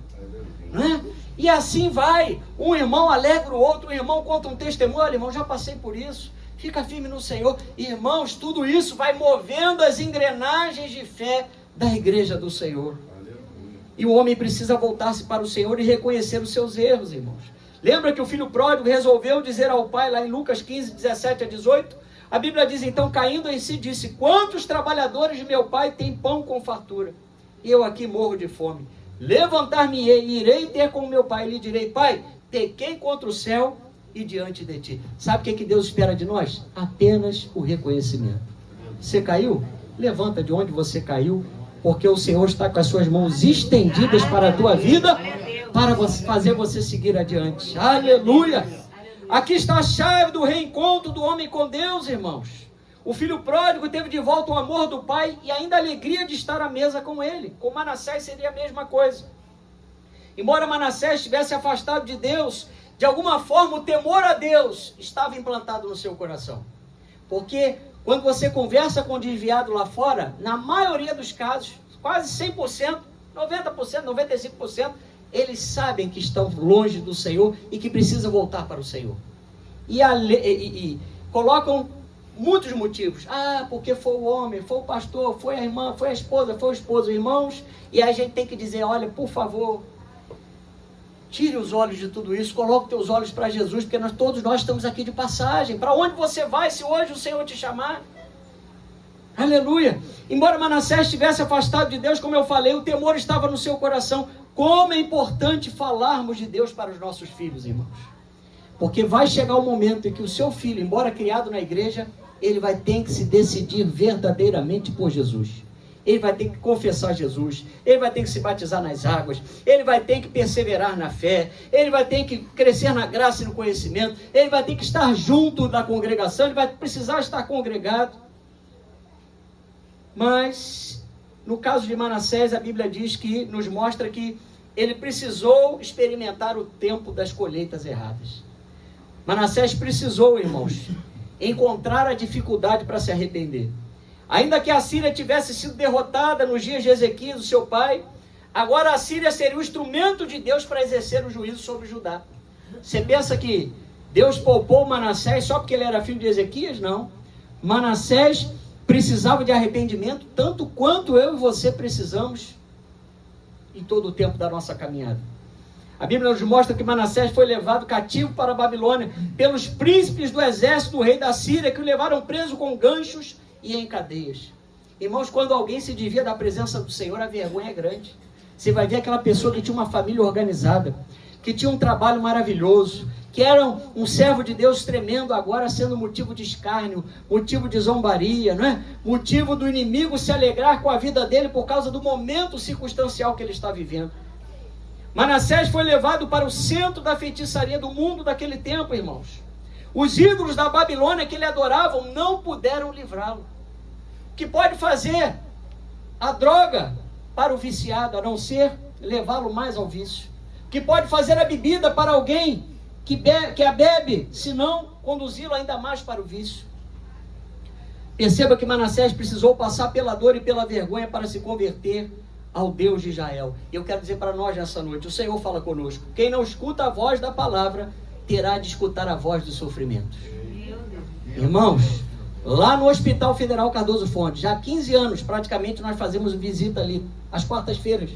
não é? E assim vai. Um irmão alegra o outro, um irmão conta um testemunho. Olha, irmão, já passei por isso. Fica firme no Senhor. Irmãos, tudo isso vai movendo as engrenagens de fé da igreja do Senhor. E o homem precisa voltar-se para o Senhor e reconhecer os seus erros, irmãos. Lembra que o filho pródigo resolveu dizer ao pai, lá em Lucas 15, 17 a 18? A Bíblia diz, então, caindo em si, disse: quantos trabalhadores de meu pai têm pão com fartura? E eu aqui morro de fome. Levantar-me-ei e irei ter com meu pai, e lhe direi: pai, pequei contra o céu e diante de ti. Sabe o que Deus espera de nós? Apenas o reconhecimento. Você caiu? Levanta de onde você caiu, porque o Senhor está com as suas mãos estendidas para a tua vida, para fazer você seguir adiante. Aleluia! Aqui está a chave do reencontro do homem com Deus, irmãos. O filho pródigo teve de volta o amor do pai e ainda a alegria de estar à mesa com ele. Com Manassés seria a mesma coisa. Embora Manassés estivesse afastado de Deus, de alguma forma o temor a Deus estava implantado no seu coração. Porque quando você conversa com o desviado lá fora, na maioria dos casos, quase 100%, 90%, 95%, eles sabem que estão longe do Senhor e que precisam voltar para o Senhor. E colocam muitos motivos. Porque foi o homem, foi o pastor, foi a irmã, foi a esposa, foi o esposo, irmãos. E a gente tem que dizer: olha, por favor, tire os olhos de tudo isso, coloque os teus olhos para Jesus, porque todos nós estamos aqui de passagem. Para onde você vai se hoje o Senhor te chamar? Aleluia! Embora Manassés estivesse afastado de Deus, como eu falei, o temor estava no seu coração. Como é importante falarmos de Deus para os nossos filhos, irmãos. Porque vai chegar o momento em que o seu filho, embora criado na igreja, ele vai ter que se decidir verdadeiramente por Jesus. Ele vai ter que confessar Jesus, ele vai ter que se batizar nas águas, ele vai ter que perseverar na fé, ele vai ter que crescer na graça e no conhecimento, ele vai ter que estar junto da congregação, ele vai precisar estar congregado. Mas, no caso de Manassés, a Bíblia diz que, nos mostra que ele precisou experimentar o tempo das colheitas erradas. Manassés precisou, irmãos, encontrar a dificuldade para se arrepender. Ainda que a Síria tivesse sido derrotada nos dias de Ezequias, o seu pai, agora a Síria seria o instrumento de Deus para exercer o juízo sobre Judá. Você pensa que Deus poupou Manassés só porque ele era filho de Ezequias? Não. Manassés precisava de arrependimento tanto quanto eu e você precisamos em todo o tempo da nossa caminhada. A Bíblia nos mostra que Manassés foi levado cativo para a Babilônia pelos príncipes do exército do rei da Síria, que o levaram preso com ganchos e em cadeias. Irmãos, quando alguém se desvia da presença do Senhor, a vergonha é grande. Você vai ver aquela pessoa que tinha uma família organizada, que tinha um trabalho maravilhoso, que era um servo de Deus tremendo, agora sendo motivo de escárnio, motivo de zombaria, não é? Motivo do inimigo se alegrar com a vida dele por causa do momento circunstancial que ele está vivendo. Manassés foi levado para o centro da feitiçaria do mundo daquele tempo, irmãos. Os ídolos da Babilônia que ele adoravam não puderam livrá-lo. O que pode fazer a droga para o viciado, a não ser levá-lo mais ao vício? O que pode fazer a bebida para alguém que a bebe, se não conduzi-lo ainda mais para o vício? Perceba que Manassés precisou passar pela dor e pela vergonha para se converter ao Deus de Israel. Eu quero dizer para nós nessa noite, o Senhor fala conosco: quem não escuta a voz da palavra, terá de escutar a voz do sofrimento. Irmãos, lá no Hospital Federal Cardoso Fontes, já há 15 anos praticamente nós fazemos visita ali, às quartas-feiras.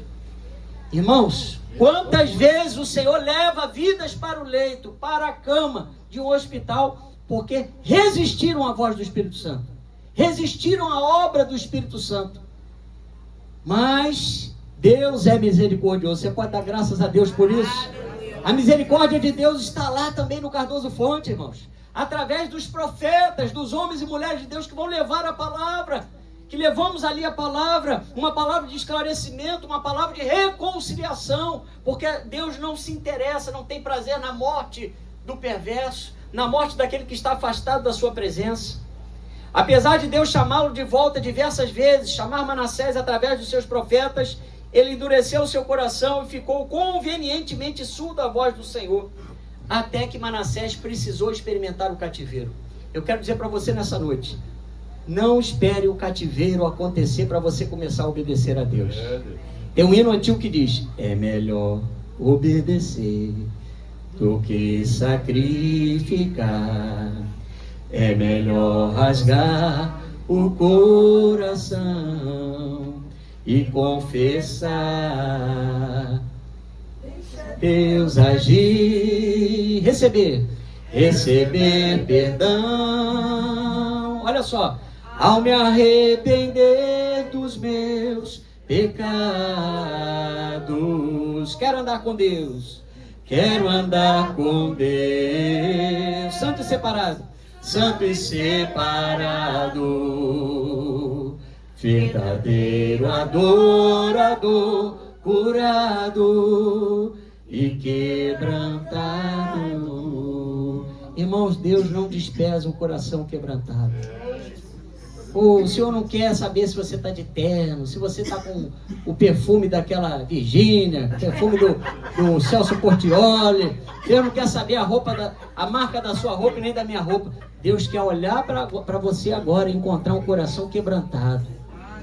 Irmãos, quantas vezes o Senhor leva vidas para o leito, para a cama de um hospital, porque resistiram à voz do Espírito Santo, resistiram à obra do Espírito Santo. Mas Deus é misericordioso. Você pode dar graças a Deus por isso? A misericórdia de Deus está lá também no Cardoso Fonte, irmãos, através dos profetas, dos homens e mulheres de Deus que vão levar a palavra, que levamos ali a palavra, uma palavra de esclarecimento, uma palavra de reconciliação, porque Deus não se interessa, não tem prazer na morte do perverso, na morte daquele que está afastado da sua presença. Apesar de Deus chamá-lo de volta diversas vezes, chamar Manassés através dos seus profetas, ele endureceu o seu coração e ficou convenientemente surdo à voz do Senhor, até que Manassés precisou experimentar o cativeiro. Eu quero dizer para você nessa noite, não espere o cativeiro acontecer para você começar a obedecer a Deus. Tem um hino antigo que diz: é melhor obedecer do que sacrificar. É melhor rasgar o coração e confessar. Deus agir, receber perdão. Olha só, ao me arrepender dos meus pecados, quero andar com Deus, quero andar com Deus, santo e separado. Santo e separado, verdadeiro adorador, curado e quebrantado. Irmãos, Deus não despreza um coração quebrantado. O Senhor não quer saber se você está de terno, se você está com o perfume daquela Virgínia, o perfume do Celso Portioli. Deus não quer saber a marca da sua roupa e nem da minha roupa. Deus quer olhar para você agora e encontrar um coração quebrantado.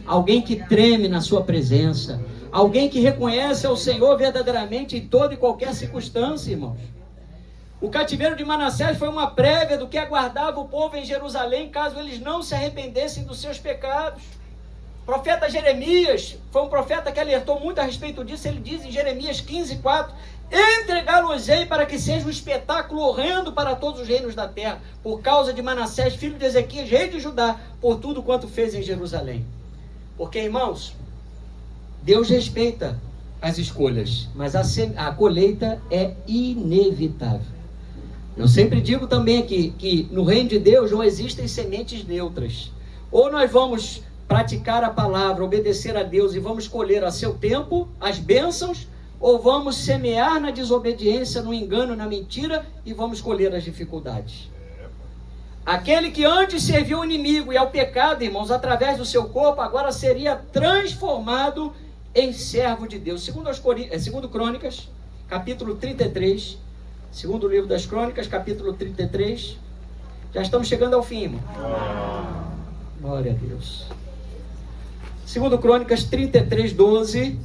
Alguém que treme na sua presença. Alguém que reconhece ao Senhor verdadeiramente em toda e qualquer circunstância, irmãos. O cativeiro de Manassés foi uma prévia do que aguardava o povo em Jerusalém, caso eles não se arrependessem dos seus pecados. O profeta Jeremias foi um profeta que alertou muito a respeito disso. Ele diz em Jeremias 15:4: entregá-los-ei para que seja um espetáculo horrendo para todos os reinos da terra, por causa de Manassés, filho de Ezequias, rei de Judá, por tudo quanto fez em Jerusalém. Porque, irmãos, Deus respeita as escolhas, mas a colheita é inevitável. Eu sempre digo também aqui que no reino de Deus não existem sementes neutras. Ou nós vamos praticar a palavra, obedecer a Deus e vamos colher a seu tempo as bênçãos, ou vamos semear na desobediência, no engano, na mentira e vamos colher as dificuldades. Aquele que antes serviu o inimigo e ao pecado, irmãos, através do seu corpo, agora seria transformado em servo de Deus. Segundo Crônicas, capítulo 33. Segundo livro das Crônicas, capítulo 33. Já estamos chegando ao fim, irmão. Glória a Deus. Segundo Crônicas 33, 12.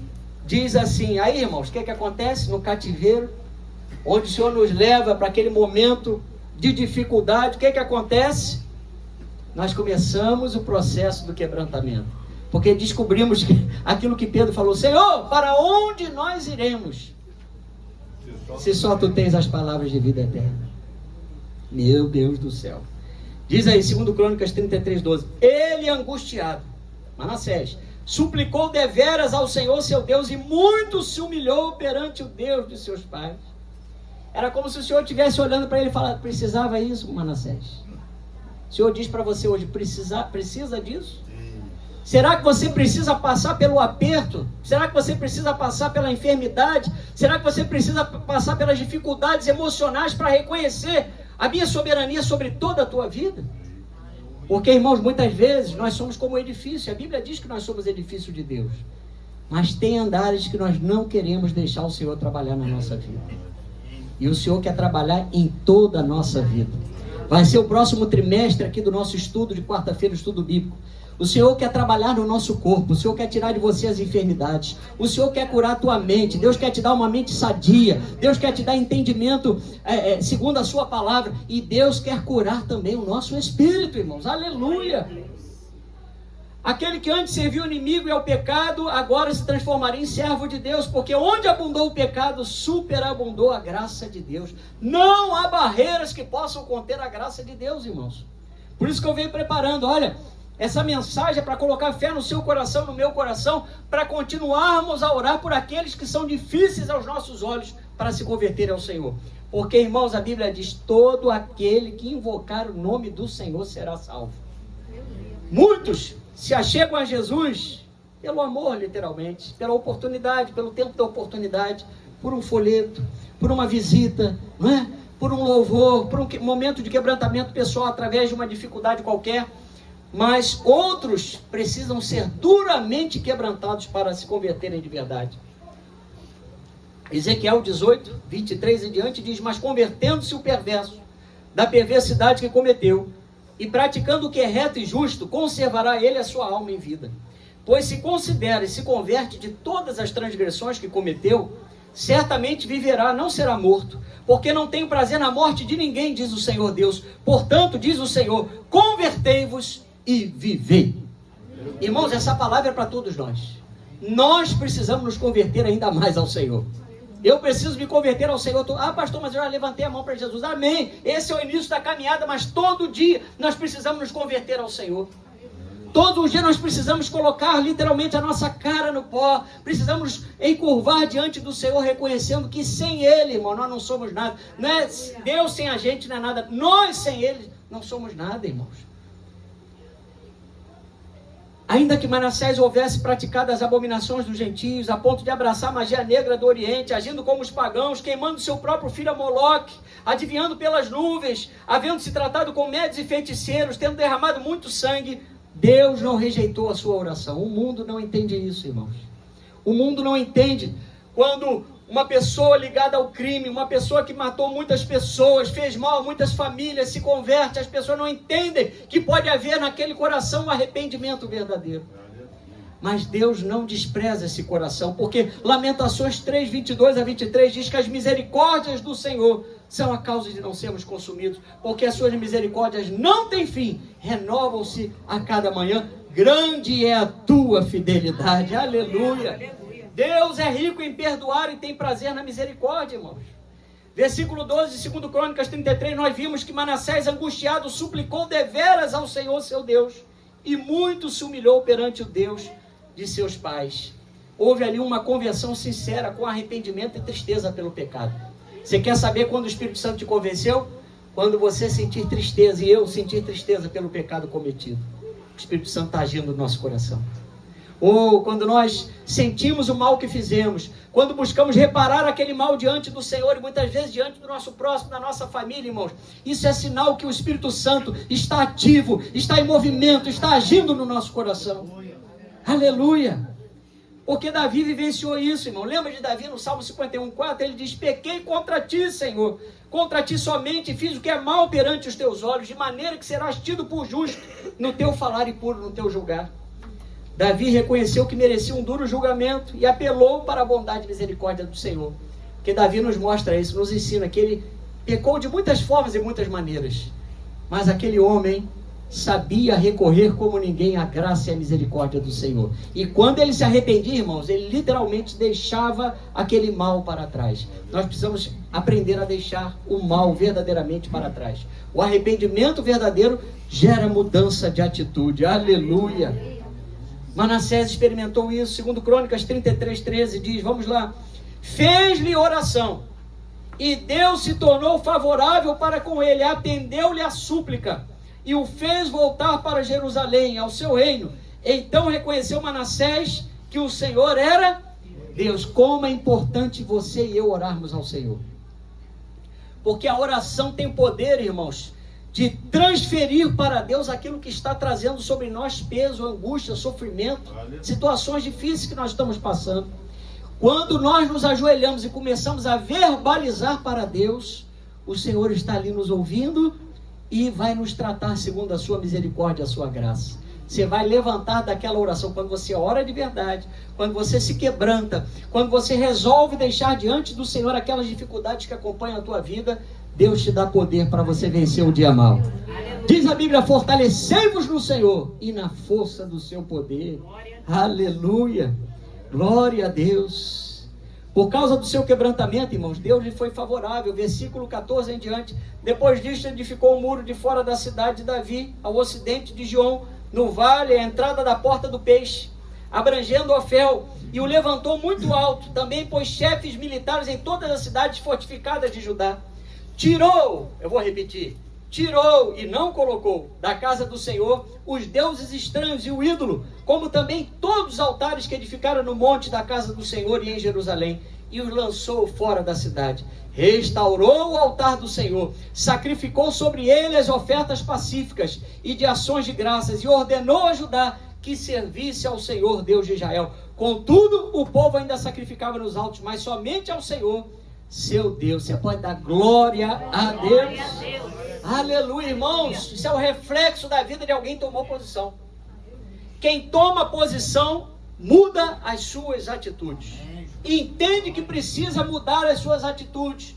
Diz assim, aí, irmãos, o que acontece no cativeiro? Onde o Senhor nos leva para aquele momento de dificuldade, o que acontece? Nós começamos o processo do quebrantamento. Porque descobrimos aquilo que Pedro falou: Senhor, para onde nós iremos? Se só tu tens as palavras de vida eterna. Meu Deus do céu. Diz aí, 2 Crônicas 33, 12. Ele angustiado, Manassés, suplicou deveras ao Senhor seu Deus e muito se humilhou perante o Deus de seus pais. Era como se o Senhor estivesse olhando para ele e falando: precisava isso, Manassés? O Senhor diz para você hoje: precisa disso? Será que você precisa passar pelo aperto? Será que você precisa passar pela enfermidade? Será que você precisa passar pelas dificuldades emocionais para reconhecer a minha soberania sobre toda a tua vida? Porque, irmãos, muitas vezes nós somos como edifício. A Bíblia diz que nós somos edifício de Deus. Mas tem andares que nós não queremos deixar o Senhor trabalhar na nossa vida. E o Senhor quer trabalhar em toda a nossa vida. Vai ser o próximo trimestre aqui do nosso estudo de quarta-feira, estudo bíblico. O Senhor quer trabalhar no nosso corpo. O Senhor quer tirar de você as enfermidades. O Senhor quer curar a tua mente. Deus quer te dar uma mente sadia. Deus quer te dar entendimento segundo a sua palavra. E Deus quer curar também o nosso espírito, irmãos. Aleluia! Aquele que antes serviu o inimigo e ao pecado, agora se transformaria em servo de Deus. Porque onde abundou o pecado, superabundou a graça de Deus. Não há barreiras que possam conter a graça de Deus, irmãos. Por isso que eu venho preparando, olha... Essa mensagem é para colocar fé no seu coração, no meu coração, para continuarmos a orar por aqueles que são difíceis aos nossos olhos para se converterem ao Senhor. Porque, irmãos, a Bíblia diz: todo aquele que invocar o nome do Senhor será salvo. Muitos se achegam a Jesus pelo amor, literalmente, pela oportunidade, pelo tempo da oportunidade, por um folheto, por uma visita, não é? Por um louvor, por um momento de quebrantamento pessoal através de uma dificuldade qualquer. Mas outros precisam ser duramente quebrantados para se converterem de verdade. Ezequiel 18, 23 e diante diz: mas convertendo-se o perverso da perversidade que cometeu, e praticando o que é reto e justo, conservará ele a sua alma em vida. Pois se considera e se converte de todas as transgressões que cometeu, certamente viverá, não será morto, porque não tenho prazer na morte de ninguém, diz o Senhor Deus. Portanto, diz o Senhor: convertei-vos e vivei. Irmãos, essa palavra é para todos nós. Nós precisamos nos converter ainda mais ao Senhor. Eu preciso me converter ao Senhor. Ah, pastor, mas eu já levantei a mão para Jesus. Amém. Esse é o início da caminhada, mas todo dia nós precisamos nos converter ao Senhor. Todo dia nós precisamos colocar literalmente a nossa cara no pó. Precisamos encurvar diante do Senhor, reconhecendo que sem Ele, irmão, nós não somos nada. Não é Deus sem a gente, não é nada. Nós sem Ele não somos nada, irmãos. Ainda que Manassés houvesse praticado as abominações dos gentios, a ponto de abraçar a magia negra do Oriente, agindo como os pagãos, queimando seu próprio filho a Moloque, adivinhando pelas nuvens, havendo se tratado com médios e feiticeiros, tendo derramado muito sangue, Deus não rejeitou a sua oração. O mundo não entende isso, irmãos. O mundo não entende quando uma pessoa ligada ao crime, uma pessoa que matou muitas pessoas, fez mal a muitas famílias, se converte. As pessoas não entendem que pode haver naquele coração um arrependimento verdadeiro. Mas Deus não despreza esse coração, porque Lamentações 3, 22 a 23 diz que as misericórdias do Senhor são a causa de não sermos consumidos, porque as suas misericórdias não têm fim, renovam-se a cada manhã. Grande é a tua fidelidade. Aleluia. Deus é rico em perdoar e tem prazer na misericórdia, irmãos. Versículo 12 de 2 Crônicas 33, nós vimos que Manassés, angustiado, suplicou deveras ao Senhor seu Deus, e muito se humilhou perante o Deus de seus pais. Houve ali uma conversão sincera, com arrependimento e tristeza pelo pecado. Você quer saber quando o Espírito Santo te convenceu? Quando você sentir tristeza, e eu sentir tristeza pelo pecado cometido. O Espírito Santo está agindo no nosso coração. Ou quando nós sentimos o mal que fizemos, quando buscamos reparar aquele mal diante do Senhor, e muitas vezes diante do nosso próximo, da nossa família, irmãos, isso é sinal que o Espírito Santo está ativo, está em movimento, está agindo no nosso coração. Aleluia! Porque Davi vivenciou isso, irmão. Lembra de Davi no Salmo 51:4? Ele diz: pequei contra ti, Senhor, contra ti somente, fiz o que é mal perante os teus olhos, de maneira que serás tido por justo no teu falar e puro no teu julgar. Davi reconheceu que merecia um duro julgamento e apelou para a bondade e misericórdia do Senhor. Porque Davi nos mostra isso, nos ensina que ele pecou de muitas formas e muitas maneiras. Mas aquele homem sabia recorrer como ninguém à graça e à misericórdia do Senhor. E quando ele se arrependia, irmãos, ele literalmente deixava aquele mal para trás. Nós precisamos aprender a deixar o mal verdadeiramente para trás. O arrependimento verdadeiro gera mudança de atitude. Aleluia! Manassés experimentou isso. Segundo Crônicas 33:13 diz, vamos lá: fez-lhe oração e Deus se tornou favorável para com ele, atendeu-lhe a súplica e o fez voltar para Jerusalém, ao seu reino. Então reconheceu Manassés que o Senhor era Deus. Como é importante você e eu orarmos ao Senhor. Porque a oração tem poder, irmãos, de transferir para Deus aquilo que está trazendo sobre nós peso, angústia, sofrimento, situações difíceis que nós estamos passando. Quando nós nos ajoelhamos e começamos a verbalizar para Deus, o Senhor está ali nos ouvindo e vai nos tratar segundo a sua misericórdia, a sua graça. Você vai levantar daquela oração, quando você ora de verdade, quando você se quebranta, quando você resolve deixar diante do Senhor aquelas dificuldades que acompanham a tua vida, Deus te dá poder para você vencer o dia mau. Diz a Bíblia: fortalecei-vos no Senhor e na força do seu poder. Aleluia, glória a Deus. Por causa do seu quebrantamento, irmãos, Deus lhe foi favorável. Versículo 14 em diante. Depois disto, edificou o muro de fora da cidade de Davi, ao ocidente de Giom, no vale, à entrada da porta do peixe, abrangendo Ofel, e o levantou muito alto. Também pôs chefes militares em todas as cidades fortificadas de Judá. Tirou, eu vou repetir, tirou e não colocou da casa do Senhor os deuses estranhos e o ídolo, como também todos os altares que edificaram no monte da casa do Senhor e em Jerusalém, e os lançou fora da cidade. Restaurou o altar do Senhor, sacrificou sobre ele as ofertas pacíficas e de ações de graças, e ordenou a Judá que servisse ao Senhor, Deus de Israel. Contudo, o povo ainda sacrificava nos altos, mas somente ao Senhor, seu Deus. Você pode dar glória a Deus. Aleluia, irmãos. Isso é o reflexo da vida de alguém que tomou posição. Quem toma posição muda as suas atitudes. Entende que precisa mudar as suas atitudes,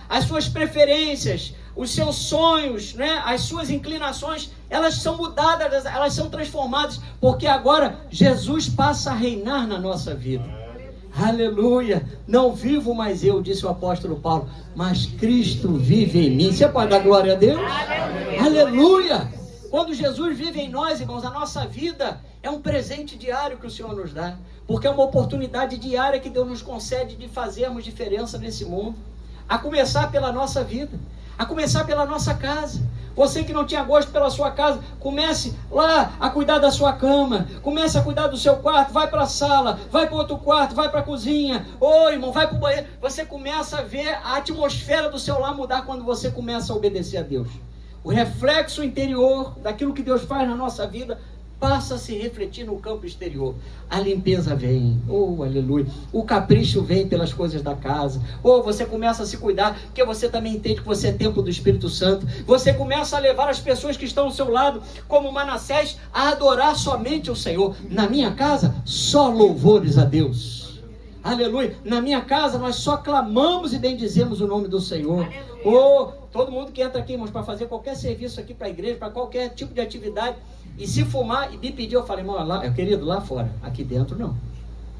as suas preferências, os seus sonhos, né? As suas inclinações, elas são mudadas, elas são transformadas, porque agora Jesus passa a reinar na nossa vida. Aleluia, não vivo mais eu, disse o apóstolo Paulo, mas Cristo vive em mim. Você pode dar glória a Deus? Aleluia. Aleluia. Quando Jesus vive em nós, irmãos, a nossa vida é um presente diário que o Senhor nos dá, porque é uma oportunidade diária que Deus nos concede de fazermos diferença nesse mundo, a começar pela nossa vida, a começar pela nossa casa. Você que não tinha gosto pela sua casa, comece lá a cuidar da sua cama, comece a cuidar do seu quarto, vai para a sala, vai para outro quarto, vai para a cozinha, irmão, vai para o banheiro. Você começa a ver a atmosfera do seu lar mudar quando você começa a obedecer a Deus. O reflexo interior daquilo que Deus faz na nossa vida passa a se refletir no campo exterior. A limpeza vem, aleluia. O capricho vem pelas coisas da casa. Você começa a se cuidar, porque você também entende que você é templo do Espírito Santo. Você começa a levar as pessoas que estão ao seu lado, como Manassés, a adorar somente o Senhor. Na minha casa, só louvores a Deus. Aleluia. Na minha casa, nós só clamamos e bendizemos o nome do Senhor. Todo mundo que entra aqui, irmãos, para fazer qualquer serviço aqui para a igreja, para qualquer tipo de atividade, e se fumar e me pedir, eu falei, irmão, querido, lá fora, aqui dentro não.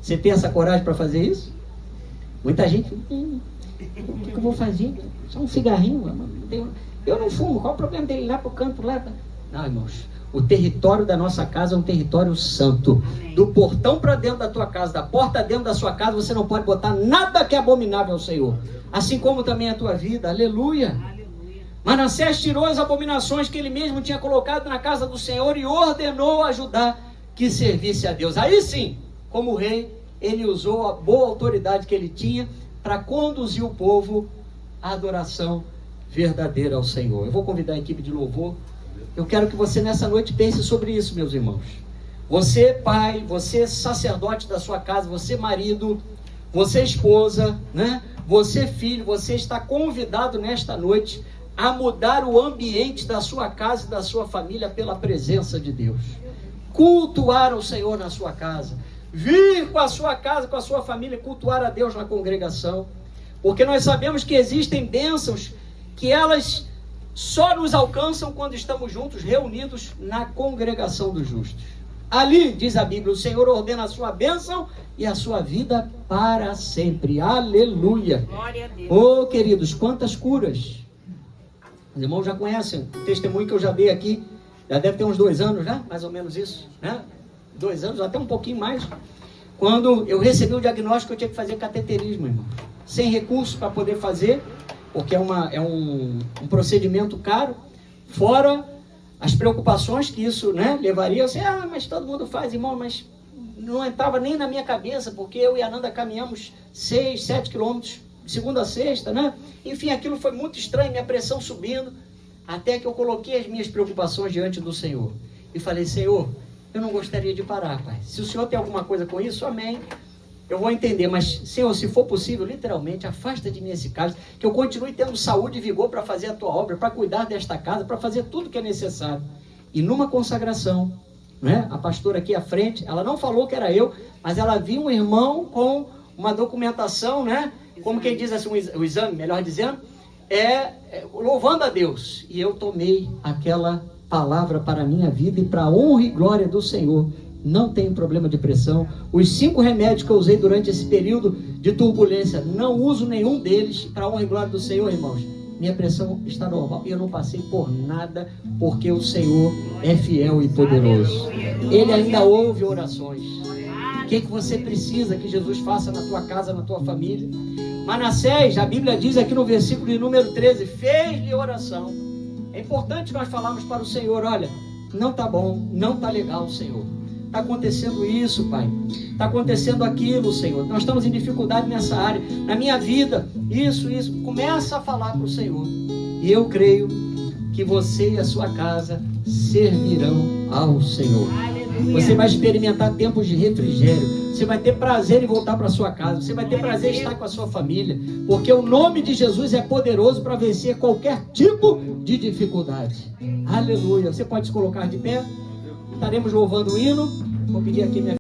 Você tem essa coragem para fazer isso? Muita gente, o que eu vou fazer? Só um cigarrinho, eu não fumo, qual o problema dele ir lá para o canto lá? Não, irmãos, o território da nossa casa é um território santo. Do portão para dentro da tua casa, da porta dentro da sua casa, você não pode botar nada que é abominável ao Senhor. Assim como também a tua vida, aleluia. Manassés tirou as abominações que ele mesmo tinha colocado na casa do Senhor e ordenou a Judá que servisse a Deus. Aí sim, como rei, ele usou a boa autoridade que ele tinha para conduzir o povo à adoração verdadeira ao Senhor. Eu vou convidar a equipe de louvor. Eu quero que você nessa noite pense sobre isso, meus irmãos. Você pai, você sacerdote da sua casa, você marido, você esposa, né? Você filho, você está convidado nesta noite a mudar o ambiente da sua casa e da sua família pela presença de Deus. Cultuar o Senhor na sua casa. Vir com a sua casa, com a sua família, cultuar a Deus na congregação. Porque nós sabemos que existem bênçãos que elas só nos alcançam quando estamos juntos, reunidos na congregação dos justos. Ali, diz a Bíblia, o Senhor ordena a sua bênção e a sua vida para sempre. Aleluia! Glória a Deus. Oh, queridos, quantas curas! Os irmãos já conhecem o testemunho que eu já dei aqui. Já deve ter uns 2 anos, né? Mais ou menos isso, né? 2 anos, até um pouquinho mais. Quando eu recebi o diagnóstico, eu tinha que fazer cateterismo, irmão. Sem recurso para poder fazer, porque é um procedimento caro. Fora as preocupações que isso, né, levaria. Eu sei, mas todo mundo faz, irmão, mas não entrava nem na minha cabeça, porque eu e a Nanda caminhamos 6, 7 quilômetros, de segunda a sexta, né? Enfim, aquilo foi muito estranho, minha pressão subindo, até que eu coloquei as minhas preocupações diante do Senhor. E falei, Senhor, eu não gostaria de parar, Pai. Se o Senhor tem alguma coisa com isso, amém. Eu vou entender, mas, Senhor, se for possível, literalmente, afasta de mim esse cálice, que eu continue tendo saúde e vigor para fazer a tua obra, para cuidar desta casa, para fazer tudo que é necessário. E numa consagração, né, a pastora aqui à frente, ela não falou que era eu, mas ela viu um irmão com uma documentação, né, como quem diz assim, o exame, melhor dizendo, louvando a Deus. E eu tomei aquela palavra para a minha vida e para a honra e glória do Senhor. Não tenho problema de pressão. Os 5 remédios que eu usei durante esse período de turbulência, não uso nenhum deles para a honra e glória do Senhor, irmãos. Minha pressão está normal e eu não passei por nada, porque o Senhor é fiel e poderoso. Ele ainda ouve orações. O que você precisa que Jesus faça na tua casa, na tua família? Manassés, a Bíblia diz aqui no versículo de número 13, fez-lhe oração. É importante nós falarmos para o Senhor, olha, não está bom, não está legal, Senhor. Está acontecendo isso, Pai. Está acontecendo aquilo, Senhor. Nós estamos em dificuldade nessa área. Na minha vida, isso. Começa a falar para o Senhor. E eu creio que você e a sua casa servirão ao Senhor. Aleluia. Você vai experimentar tempos de refrigério. Você vai ter prazer em voltar para sua casa. Você vai ter prazer em estar com a sua família. Porque o nome de Jesus é poderoso para vencer qualquer tipo de dificuldade. Aleluia. Você pode se colocar de pé. Estaremos louvando o hino. Vou pedir aqui minha